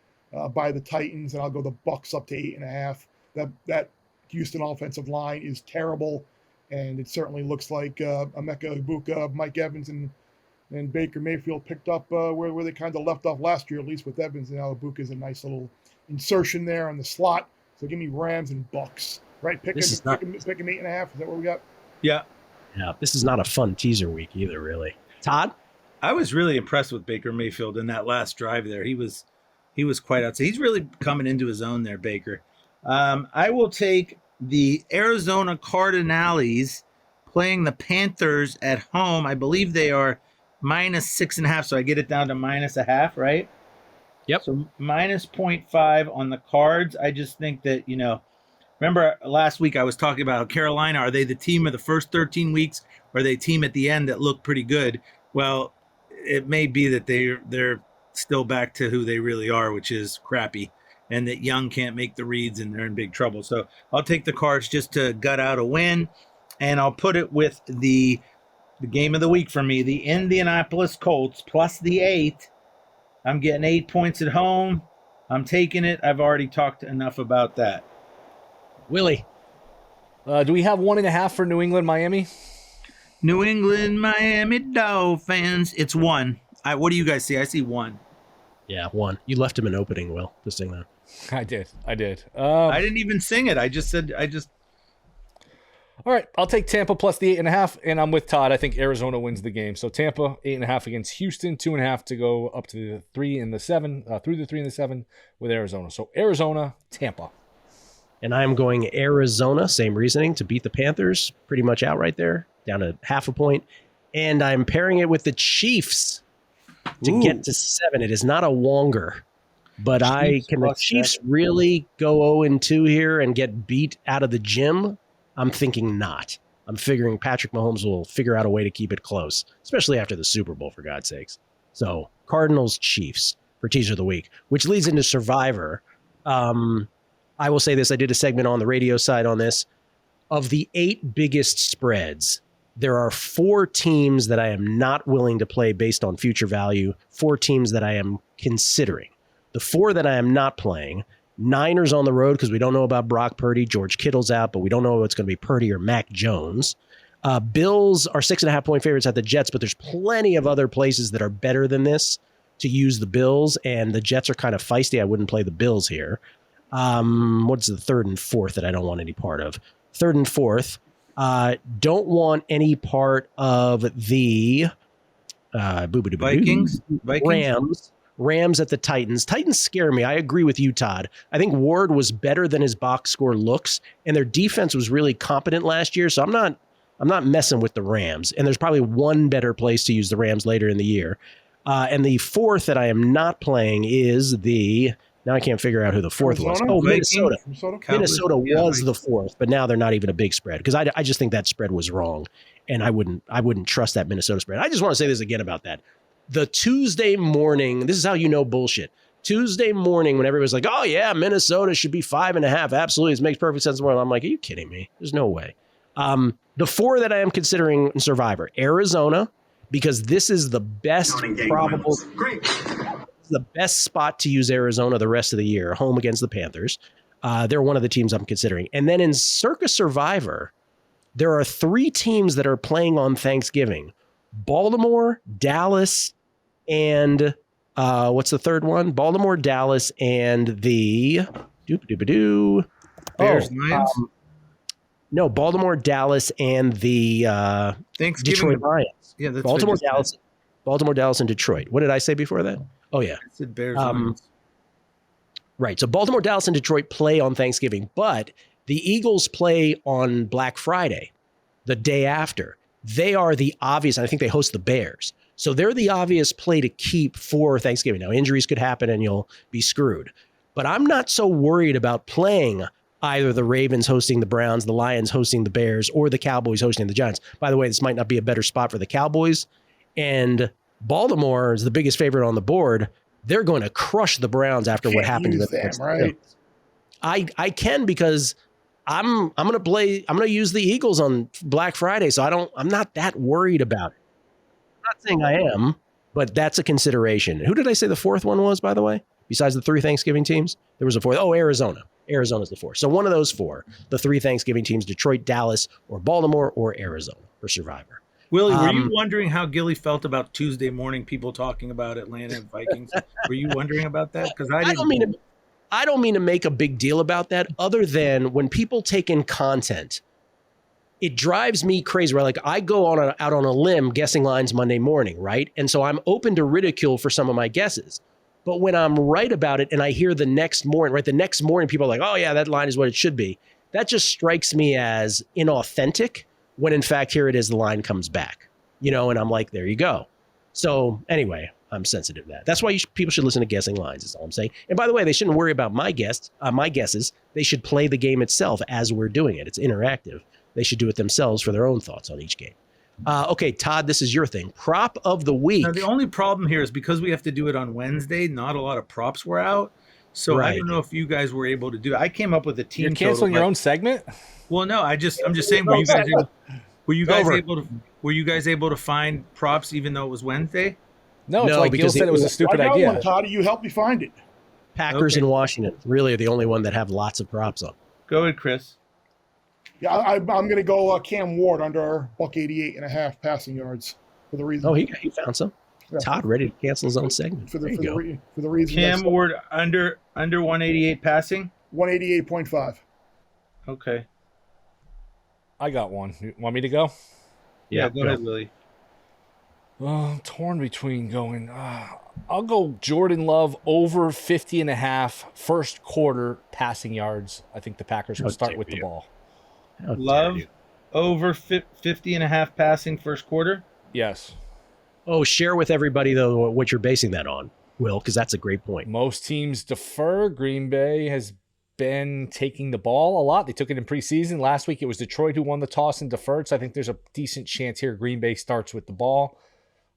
by the Titans, and I'll go the Bucks up to 8.5. That Houston offensive line is terrible, and it certainly looks like Emeka Egbuka, Mike Evans, and Baker Mayfield picked up where they kind of left off last year, at least with Evans. And now Egbuka is a nice little insertion there on the slot. So give me Rams and Bucks. Right, pick him 8.5. Is that what we got? Yeah. Yeah, this is not a fun teaser week either, really. Todd? I was really impressed with Baker Mayfield in that last drive there. He was quite outside. He's really coming into his own there, Baker. I will take the Arizona Cardinals playing the Panthers at home. I believe they are -6.5, so I get it down to -0.5, right? Yep. So -0.5 on the Cards. I just think that, remember last week I was talking about Carolina. Are they the team of the first 13 weeks, or are they a team at the end that look pretty good? Well, it may be that they're still back to who they really are, which is crappy, and that Young can't make the reads and they're in big trouble. So I'll take the Cards just to gut out a win, and I'll put it with the game of the week for me, the Indianapolis Colts plus the 8. I'm getting 8 points at home. I'm taking it. I've already talked enough about that. Willie. Do we have 1.5 for New England, Miami? New England, Miami Dolphins. It's 1. What do you guys see? I see 1. Yeah, 1. You left him an opening, Will, to sing that. I did. I didn't even sing it. I just said. All right, I'll take Tampa plus the 8.5, and I'm with Todd. I think Arizona wins the game. So Tampa 8.5 against Houston, 2.5 to go up to the 3 and the 7, through the 3 and the 7 with Arizona. So Arizona, Tampa. And I'm going Arizona, same reasoning, to beat the Panthers, pretty much outright there, down to 0.5 point. And I'm pairing it with the Chiefs to get to 7. It is not a wonger, but can the Chiefs really go 0-2 here and get beat out of the gym? I'm thinking not. I'm figuring Patrick Mahomes will figure out a way to keep it close, especially after the Super Bowl, for God's sakes. So Cardinals, Chiefs for teaser of the week, which leads into Survivor. I will say this. I did a segment on the radio side on this. Of the 8 biggest spreads, there are 4 teams that I am not willing to play based on future value, 4 teams that I am considering. The 4 that I am not playing: Niners on the road, because we don't know about Brock Purdy. George Kittle's out, but we don't know what's going to be Purdy or Mac Jones. Bills are 6.5 point favorites at the Jets, but there's plenty of other places that are better than this to use the Bills, and the Jets are kind of feisty. I wouldn't play the Bills here. What's the 3rd and 4th that I don't want any part of? 3rd and 4th. Don't want any part of the Vikings. Rams at the Titans. Titans scare me. I agree with you, Todd. I think Ward was better than his box score looks, and their defense was really competent last year. So I'm not messing with the Rams. And there's probably one better place to use the Rams later in the year. And the 4th that I am not playing is now I can't figure out who the 4th was. Oh, Minnesota. Minnesota was the 4th, but now they're not even a big spread, because I just think that spread was wrong, and I wouldn't trust that Minnesota spread. I just want to say this again about that. The Tuesday morning, this is how you know bullshit. Tuesday morning when everybody's like, oh yeah, Minnesota should be 5.5. Absolutely. It makes perfect sense. I'm like, are you kidding me? There's no way. The 4 that I am considering in Survivor: Arizona, because this is the best probable, the best spot to use Arizona the rest of the year, home against the Panthers. They're one of the teams I'm considering. And then in Circa Survivor, there are 3 teams that are playing on Thanksgiving: Baltimore, Dallas, and what's the 3rd one? Baltimore, Dallas, and the Bears, Lions? No, Baltimore, Dallas, and the Detroit Lions. Yeah, that's Baltimore, Dallas, and Detroit. What did I say before that? Oh yeah, I said Bears, Lions. Right. So Baltimore, Dallas, and Detroit play on Thanksgiving, but the Eagles play on Black Friday, the day after. They are the obvious, and I think they host the Bears. So they're the obvious play to keep for Thanksgiving. Now, injuries could happen and you'll be screwed. But I'm not so worried about playing either the Ravens hosting the Browns, the Lions hosting the Bears, or the Cowboys hosting the Giants. By the way, this might not be a better spot for the Cowboys. And Baltimore is the biggest favorite on the board. They're going to crush the Browns after what happened to them. Right? I can, because I'm going to use the Eagles on Black Friday, so I'm not that worried about it. not saying I am, but that's a consideration. Who did I say the fourth one was, by the way? Besides the 3 Thanksgiving teams, there was a fourth. Oh, Arizona. Arizona's the fourth. So one of those 4, the 3 Thanksgiving teams, Detroit, Dallas, or Baltimore, or Arizona for Survivor. Willie, were you wondering how Gilly felt about Tuesday morning people talking about Atlanta and Vikings? Were you wondering about that? Because I don't mean to make a big deal about that, other than when people take in content, it drives me crazy. Right? Like I go out on a limb guessing lines Monday morning, right? And so I'm open to ridicule for some of my guesses. But when I'm right about it and I hear the next morning, right? The next morning, people are like, oh yeah, that line is what it should be. That just strikes me as inauthentic when in fact, here it is, the line comes back, and I'm like, there you go. So anyway, I'm sensitive to that. That's why people should listen to guessing lines is all I'm saying. And by the way, they shouldn't worry about my guesses. They should play the game itself as we're doing it. It's interactive. They should do it themselves for their own thoughts on each game. Okay, Todd, this is your thing. Prop of the week. Now, the only problem here is because we have to do it on Wednesday, not a lot of props were out. So right. I don't know if you guys were able to do it. I came up with a team. You're canceling your own segment? Well, no, I'm just saying, were you guys able to find props even though it was Wednesday? No, it's like Gill said it was a stupid idea. One, Todd, you helped me find it. Packers in Washington really are the only one that have lots of props on. Go ahead, Chris. Yeah, I'm going to go Cam Ward under $188.5 passing yards for the reason. Oh, he found some. Yeah. Todd ready to cancel his own segment. For the reason. Cam Ward under 188 passing. 188.5. Okay. I got one. You want me to go? Yeah, go ahead, Willie. I'm torn between going. I'll go Jordan Love over 50.5 first quarter passing yards. I think the Packers will start with the ball. Love over 50.5 passing first quarter? Yes. Oh, share with everybody, though, what you're basing that on, Will, because that's a great point. Most teams defer. Green Bay has been taking the ball a lot. They took it in preseason. Last week, it was Detroit who won the toss and deferred, so I think there's a decent chance here Green Bay starts with the ball.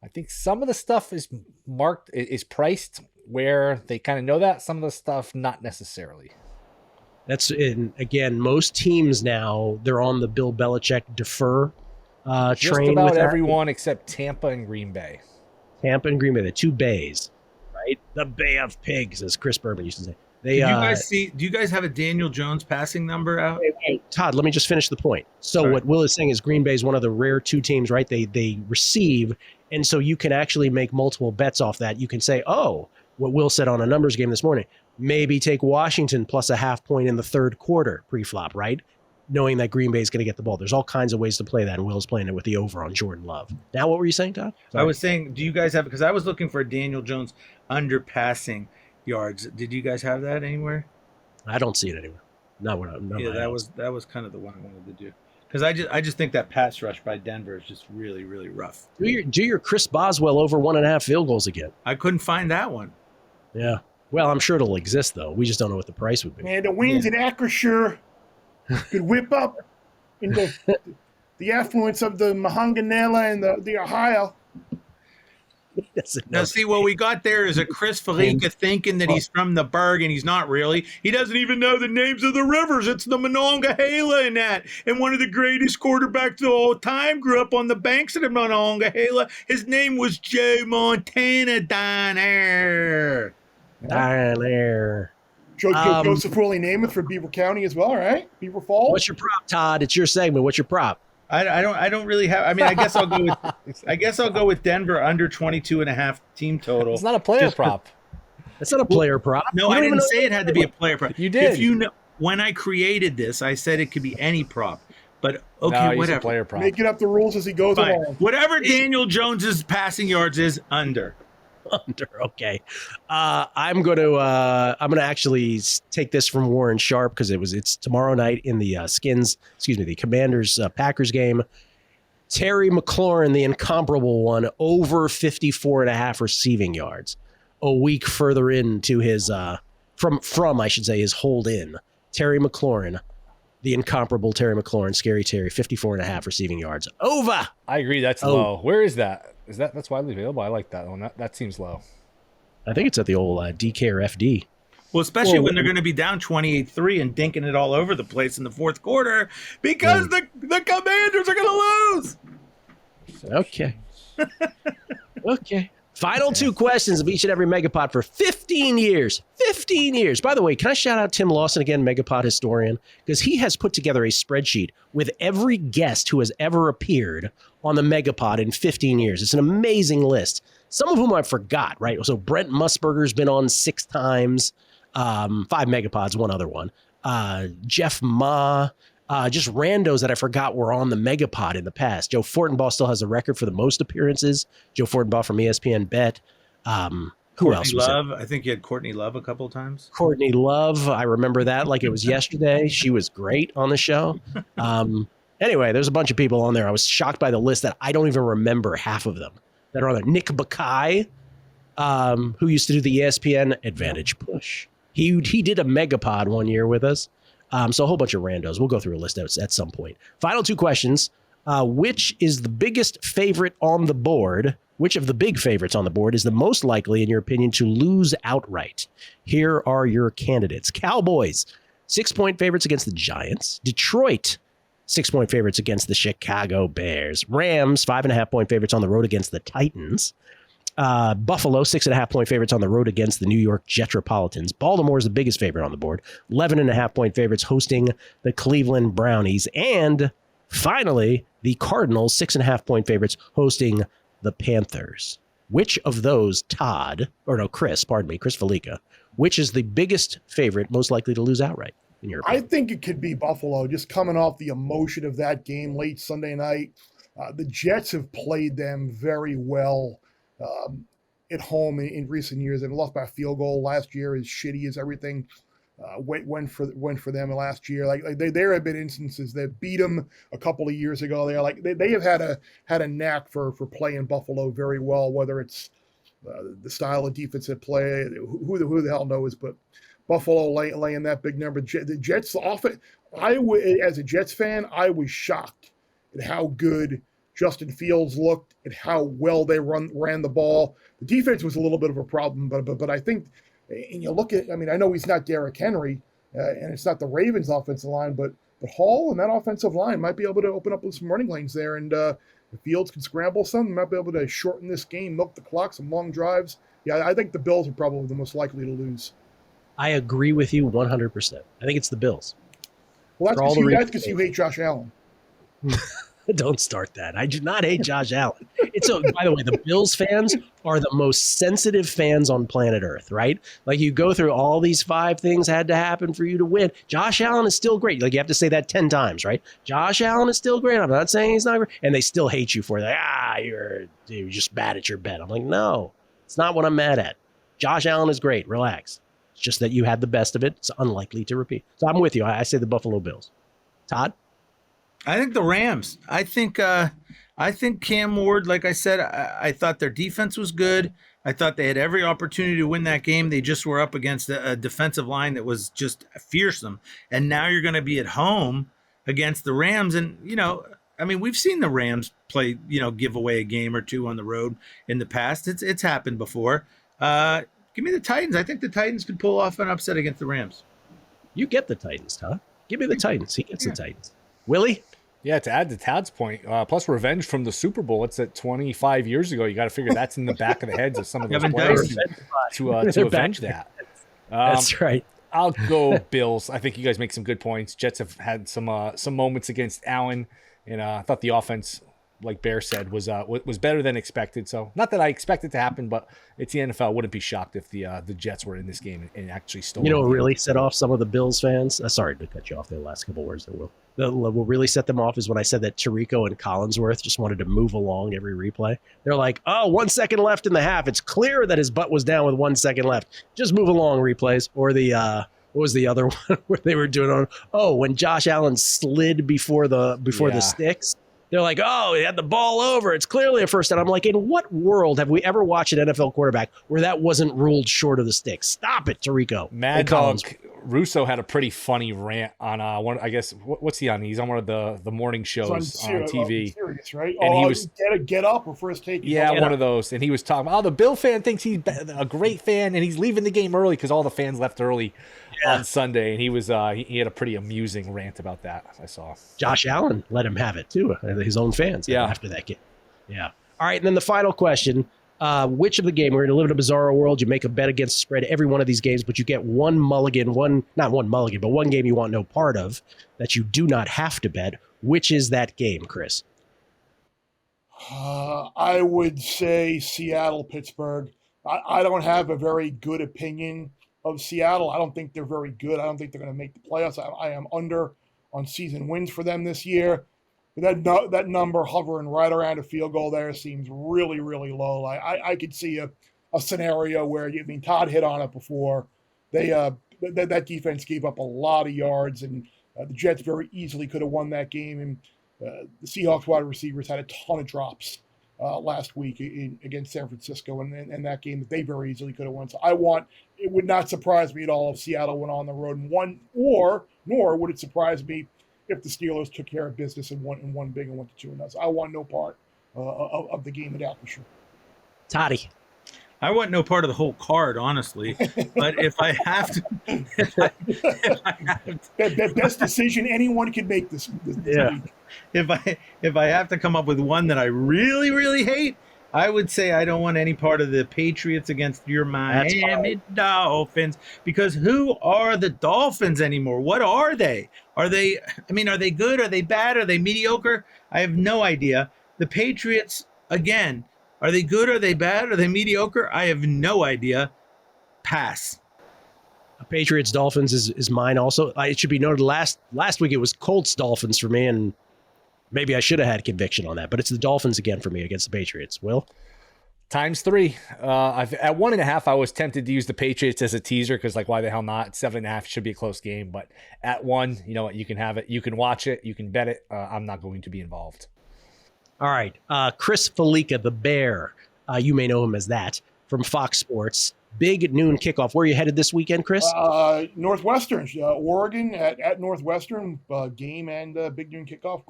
I think some of the stuff is priced where they kind of know that. Some of the stuff, not necessarily. Again, most teams now, they're on the Bill Belichick defer train. Just about everyone except Tampa and Green Bay. Tampa and Green Bay, the 2 bays, right? The Bay of Pigs, as Chris Berman used to say. Do you guys have a Daniel Jones passing number out? Hey, Todd, let me just finish the point. So what Will is saying is Green Bay is one of the rare 2 teams, right? They receive, and so you can actually make multiple bets off that. You can say, oh, what Will said on a numbers game this morning, maybe take Washington plus a half point in the third quarter pre-flop, right? Knowing that Green Bay is going to get the ball. There's all kinds of ways to play that, and Will's playing it with the over on Jordan Love. Now, what were you saying, Todd? Sorry. I was saying, do you guys have, because I was looking for Daniel Jones under passing yards. Did you guys have that anywhere? I don't see it anywhere. That was kind of the one I wanted to do. Because I just think that pass rush by Denver is just really, really rough. Do your Chris Boswell over 1.5 field goals again. I couldn't find that one. Yeah. Well, I'm sure it'll exist, though. We just don't know what the price would be. And the winds in Acrisure could whip up into the affluence of the Monongahela and the Ohio. Now, see, what we got there is a Chris Fallica thinking that he's from the Berg, and he's not really. He doesn't even know the names of the rivers. It's the Monongahela and that. And one of the greatest quarterbacks of all time grew up on the banks of the Monongahela. His name was Joe Montana down there. Joseph Willie Namath for Beaver County as well, right? Beaver Falls. What's your prop, Todd? It's your segment. What's your prop? I don't really have. I mean, I guess I'll go with Denver under 22.5 team total. It's not a player prop. It's not a player prop. No, I didn't say it had to be a player prop. You did. If you know, when I created this, I said it could be any prop. But okay, whatever. Player prop. Making up the rules as he goes along. Whatever Daniel Jones's passing yards is under. Okay. I'm gonna actually take this from Warren Sharp because it's tomorrow night in the the Commanders Packers game. Terry McLaurin, the incomparable one, over 54.5 receiving yards. A week further into his from I should say his hold in. Terry McLaurin, the incomparable Terry McLaurin, Scary Terry, 54.5 receiving yards. Over. I agree. That's low. Where is that? That's widely available? I like that one. That seems low. I think it's at the old DK or FD. Well, especially when they're going to be down 28-3 and dinking it all over the place in the fourth quarter because the Commanders are going to lose. Okay. Okay. Final two questions of each and every Megapod for 15 years. 15 years. By the way, can I shout out Tim Lawson again, Megapod historian? Because he has put together a spreadsheet with every guest who has ever appeared on the Megapod in 15 years. It's an amazing list. Some of whom I forgot, right? So Brent Musburger's been on 6 times. 5 Megapods, one other one. Jeff Ma. Just randos that I forgot were on the Megapod in the past. Joe Fortenbaugh still has a record for the most appearances. Joe Fortenbaugh from ESPN Bet. Who else was Love. I think you had Courtney Love a couple of times. Courtney Love. I remember that like it was yesterday. She was great on the show. Anyway, there's a bunch of people on there. I was shocked by the list that I don't even remember half of them that are on there. Nick Bakay, who used to do the ESPN Advantage Push. He did a Megapod one year with us. So a whole bunch of randos. We'll go through a list at some point. Final two questions. Which is the biggest favorite on the board? Which of the big favorites on the board is the most likely, in your opinion, to lose outright? Here are your candidates. Cowboys, 6-point favorites against the Giants. Detroit, 6-point favorites against the Chicago Bears. Rams, 5.5-point favorites on the road against the Titans. Buffalo, 6.5-point favorites on the road against the New York Jetropolitans. Baltimore is the biggest favorite on the board. 11.5-point favorites hosting the Cleveland Brownies. And finally, the Cardinals, 6.5-point favorites hosting the Panthers. Which of those, Chris Fallica, which is the biggest favorite most likely to lose outright, in your opinion? I think it could be Buffalo, just coming off the emotion of that game late Sunday night. The Jets have played them very well at home in recent years. They've lost by a field goal last year, as shitty as everything went for them last year. Like there have been instances that beat them a couple of years ago. They have had a knack for playing Buffalo very well, whether it's the style of defense they play. Who the hell knows? But Buffalo laying that big number. The Jets often, as a Jets fan, I was shocked at how good Justin Fields looked, at how well they ran the ball. The defense was a little bit of a problem, but I think, and you look at, I know he's not Derrick Henry, and it's not the Ravens' offensive line, but Hall and that offensive line might be able to open up some running lanes there, and if Fields can scramble some, might be able to shorten this game, milk the clock, some long drives. Yeah, I think the Bills are probably the most likely to lose. I agree with you 100%. I think it's the Bills. Well, that's because you hate Josh Allen. Don't start that. I do not hate Josh Allen. By the way, the Bills fans are the most sensitive fans on planet Earth, right? Like you go through all these 5 things had to happen for you to win. Josh Allen is still great. Like you have to say that 10 times, right? Josh Allen is still great. I'm not saying he's not great. And they still hate you for it. Like, you're just bad at your bet. I'm like, no, it's not what I'm mad at. Josh Allen is great. Relax. It's just that you had the best of it. It's unlikely to repeat. So I'm with you. I say the Buffalo Bills. Todd? I think the Rams. I think Cam Ward, like I said, I thought their defense was good. I thought they had every opportunity to win that game. They just were up against a defensive line that was just fearsome. And now you're going to be at home against the Rams. And, we've seen the Rams play, give away a game or two on the road in the past. It's happened before. Give me the Titans. I think the Titans could pull off an upset against the Rams. You get the Titans, Todd. Give me the Titans. He gets the Titans. Willie? Yeah, to add to Todd's point, plus revenge from the Super Bowl. It's at 25 years ago. You got to figure that's in the back of the heads of some of those players to avenge that. That's right. I'll go Bills. I think you guys make some good points. Jets have had some moments against Allen, and I thought the offense, like Bear said, was better than expected. So not that I expect it to happen, but it's the NFL. Wouldn't be shocked if the Jets were in this game and actually stole. What really set off some of the Bills fans? Sorry to cut you off there. Last couple words there, Will. What really set them off is when I said that Tirico and Collinsworth just wanted to move along every replay. They're like, 1 second left in the half. It's clear that his butt was down with 1 second left. Just move along replays. Or the what was the other one where they were doing when Josh Allen slid before the sticks. They're like, he had the ball over. It's clearly a first down. I'm like, in what world have we ever watched an NFL quarterback where that wasn't ruled short of the stick? Stop it, Tirico. Mad Dog Russo had a pretty funny rant on one. I guess what's he on? He's on one of the morning shows on TV. Serious, right? And he was get up or first take. One of those. And he was talking. The Bill fan thinks he's a great fan, and he's leaving the game early because all the fans left early on Sunday. And he was he had a pretty amusing rant about that. I saw. Josh Allen let him have it too. His own fans. After that game. Yeah. All right, and then the final question. Which of the game, we're in a little bit of a bizarro world, you make a bet against the spread every one of these games, but you get one mulligan, not one mulligan, but one game you want no part of that you do not have to bet. Which is that game, Chris? I would say Seattle-Pittsburgh. I don't have a very good opinion of Seattle. I don't think they're very good. I don't think they're going to make the playoffs. I am under on season wins for them this year. But that number hovering right around a field goal there seems really, really low. I could see a scenario where, Todd hit on it before. That defense gave up a lot of yards, and the Jets very easily could have won that game. And the Seahawks wide receivers had a ton of drops last week against San Francisco, and that game that they very easily could have won. So it would not surprise me at all if Seattle went on the road and won, nor would it surprise me if the Steelers took care of business and won big and went to 2-0. So I want no part of the game at all for sure. Toddy. I want no part of the whole card, honestly. But if I have to, the best decision anyone could make this week. If I have to come up with one that I really, really hate, I would say I don't want any part of the Patriots against your Miami Dolphins, because who are the Dolphins anymore? What are they? Are they good? Are they bad? Are they mediocre? I have no idea. The Patriots, again, are they good? Are they bad? Are they mediocre? I have no idea. Pass. Patriots Dolphins is mine also. It should be noted last week it was Colts Dolphins for me, and maybe I should have had conviction on that, but it's the Dolphins again for me against the Patriots. Will? Times 3. At 1.5, I was tempted to use the Patriots as a teaser because, why the hell not? 7.5 should be a close game, but at 1, you know what? You can have it. You can watch it. You can bet it. I'm not going to be involved. All right. Chris Fallica, the Bear. You may know him as that from Fox Sports. Big noon kickoff. Where are you headed this weekend, Chris? Northwestern, Oregon at Northwestern game and big noon kickoff.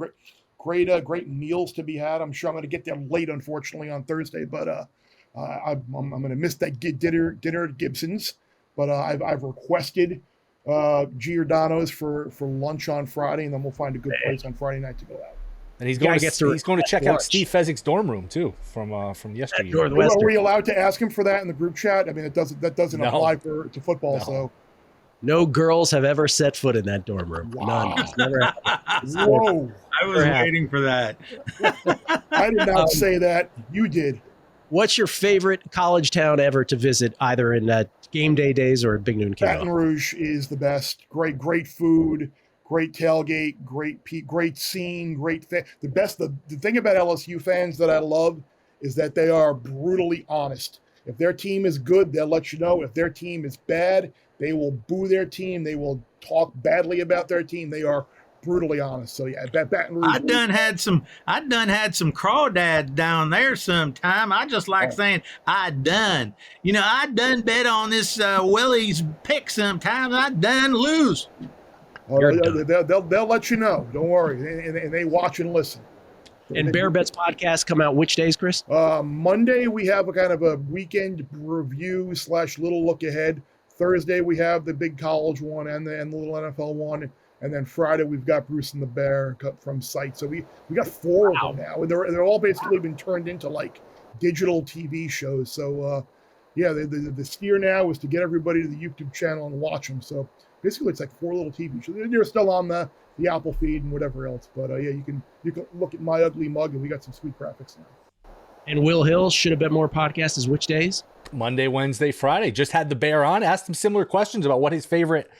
Great meals to be had. I'm sure I'm going to get there late, unfortunately, on Thursday, but I'm going to miss that dinner at Gibson's. But I've requested Giordano's for lunch on Friday, and then we'll find a good place on Friday night to go out. And he's going to check out Steve Fezzik's dorm room too from yesterday. Were we allowed to ask him for that in the group chat? I mean, that doesn't apply to football. No. So no girls have ever set foot in that dorm room. Wow. None. It's never happened. Whoa! I was waiting for that. I did not say that. You did. What's your favorite college town ever to visit, either in game day days or big noon kickoff? Baton Rouge is the best. Great food. Great tailgate, great scene, the thing about LSU fans that I love is that they are brutally honest. If their team is good, they'll let you know. If their team is bad, they will boo their team. They will talk badly about their team. They are brutally honest. So yeah, Baton Rouge. I done had some crawdads down there sometime. I just like saying I done bet on this Willie's pick sometimes. I done lose. They'll let you know. Don't worry. And they watch and listen. And Bear Bets podcast come out which days, Chris? Monday, we have a kind of a weekend review / little look ahead. Thursday, we have the big college one and the little NFL one. And then Friday, we've got Bruce and the Bear from Sight. So we got 4 of them now. And they're all basically been turned into digital TV shows. So, the steer now is to get everybody to the YouTube channel and watch them. So basically, it's 4 little TV shows. They're still on the Apple feed and whatever else. But you can look at My Ugly Mug, and we got some sweet graphics now. And Will Hill, Should Have Been More podcast is which days? Monday, Wednesday, Friday. Just had the Bear on. Asked him similar questions about what his favorite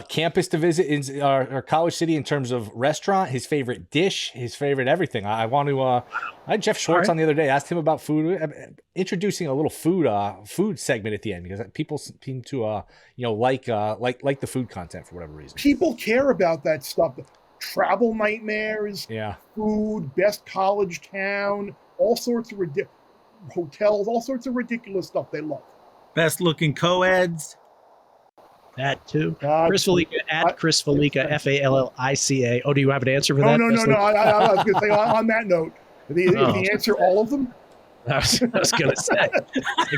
campus to visit in our college city in terms of restaurant, his favorite dish, his favorite everything. I had Jeff Schwartz on the other day, asked him about food, introducing a little food segment at the end because people seem to like the food content for whatever reason. People care about that stuff. Travel nightmares, food, best college town, all sorts of hotels, all sorts of ridiculous stuff they love. Best looking co-eds. That too. Chris Fallica at Chris Fallica, Fallica. Oh, do you have an answer for that? No. I was going to say on that note, the answer all of them. I was going to say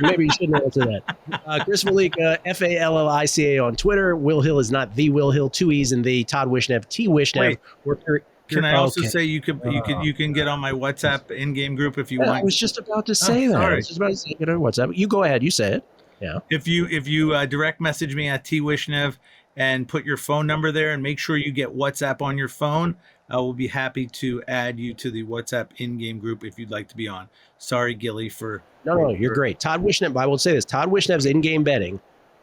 maybe you shouldn't answer that. Chris Fallica, Fallica on Twitter. Will Hill is not the Will Hill, 2 E's in the Todd Wishnev, T Wishnev. Wait, Can I also say you can get on my WhatsApp in-game group if you want? I was just about to say that. Sorry. I was just about to say, WhatsApp. You go ahead. You say it. Yeah. If you direct message me at Wishnev and put your phone number there and make sure you get WhatsApp on your phone, I will be happy to add you to the WhatsApp in-game group if you'd like to be on. Sorry, Gilly, for... No, you're great. Todd Wishnev, I will say this. Todd Wishnev's in-game betting,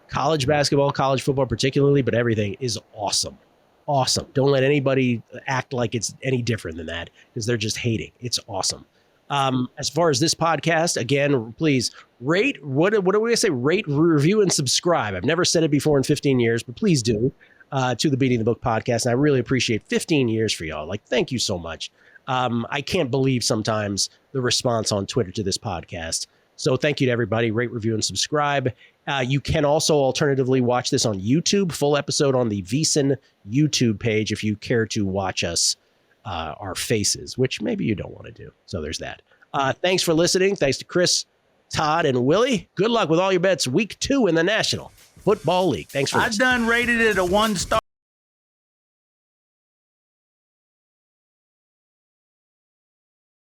college basketball, college football particularly, but everything is awesome. Awesome. Don't let anybody act like it's any different than that because they're just hating. It's awesome. As far as this podcast, again, please rate. What do we say? Rate, review, and subscribe. I've never said it before in 15 years, but please do to the Beating the Book podcast. And I really appreciate 15 years for y'all. Like, thank you so much. I can't believe sometimes the response on Twitter to this podcast. So thank you to everybody. Rate, review, and subscribe. You can also alternatively watch this on YouTube. Full episode on the VSiN YouTube page if you care to watch us. Our faces, which maybe you don't want to do. So there's that. Thanks for listening. Thanks to Chris, Todd, and Willie. Good luck with all your bets week 2 in the National Football League. Thanks for listening. I done rated it a 1 star.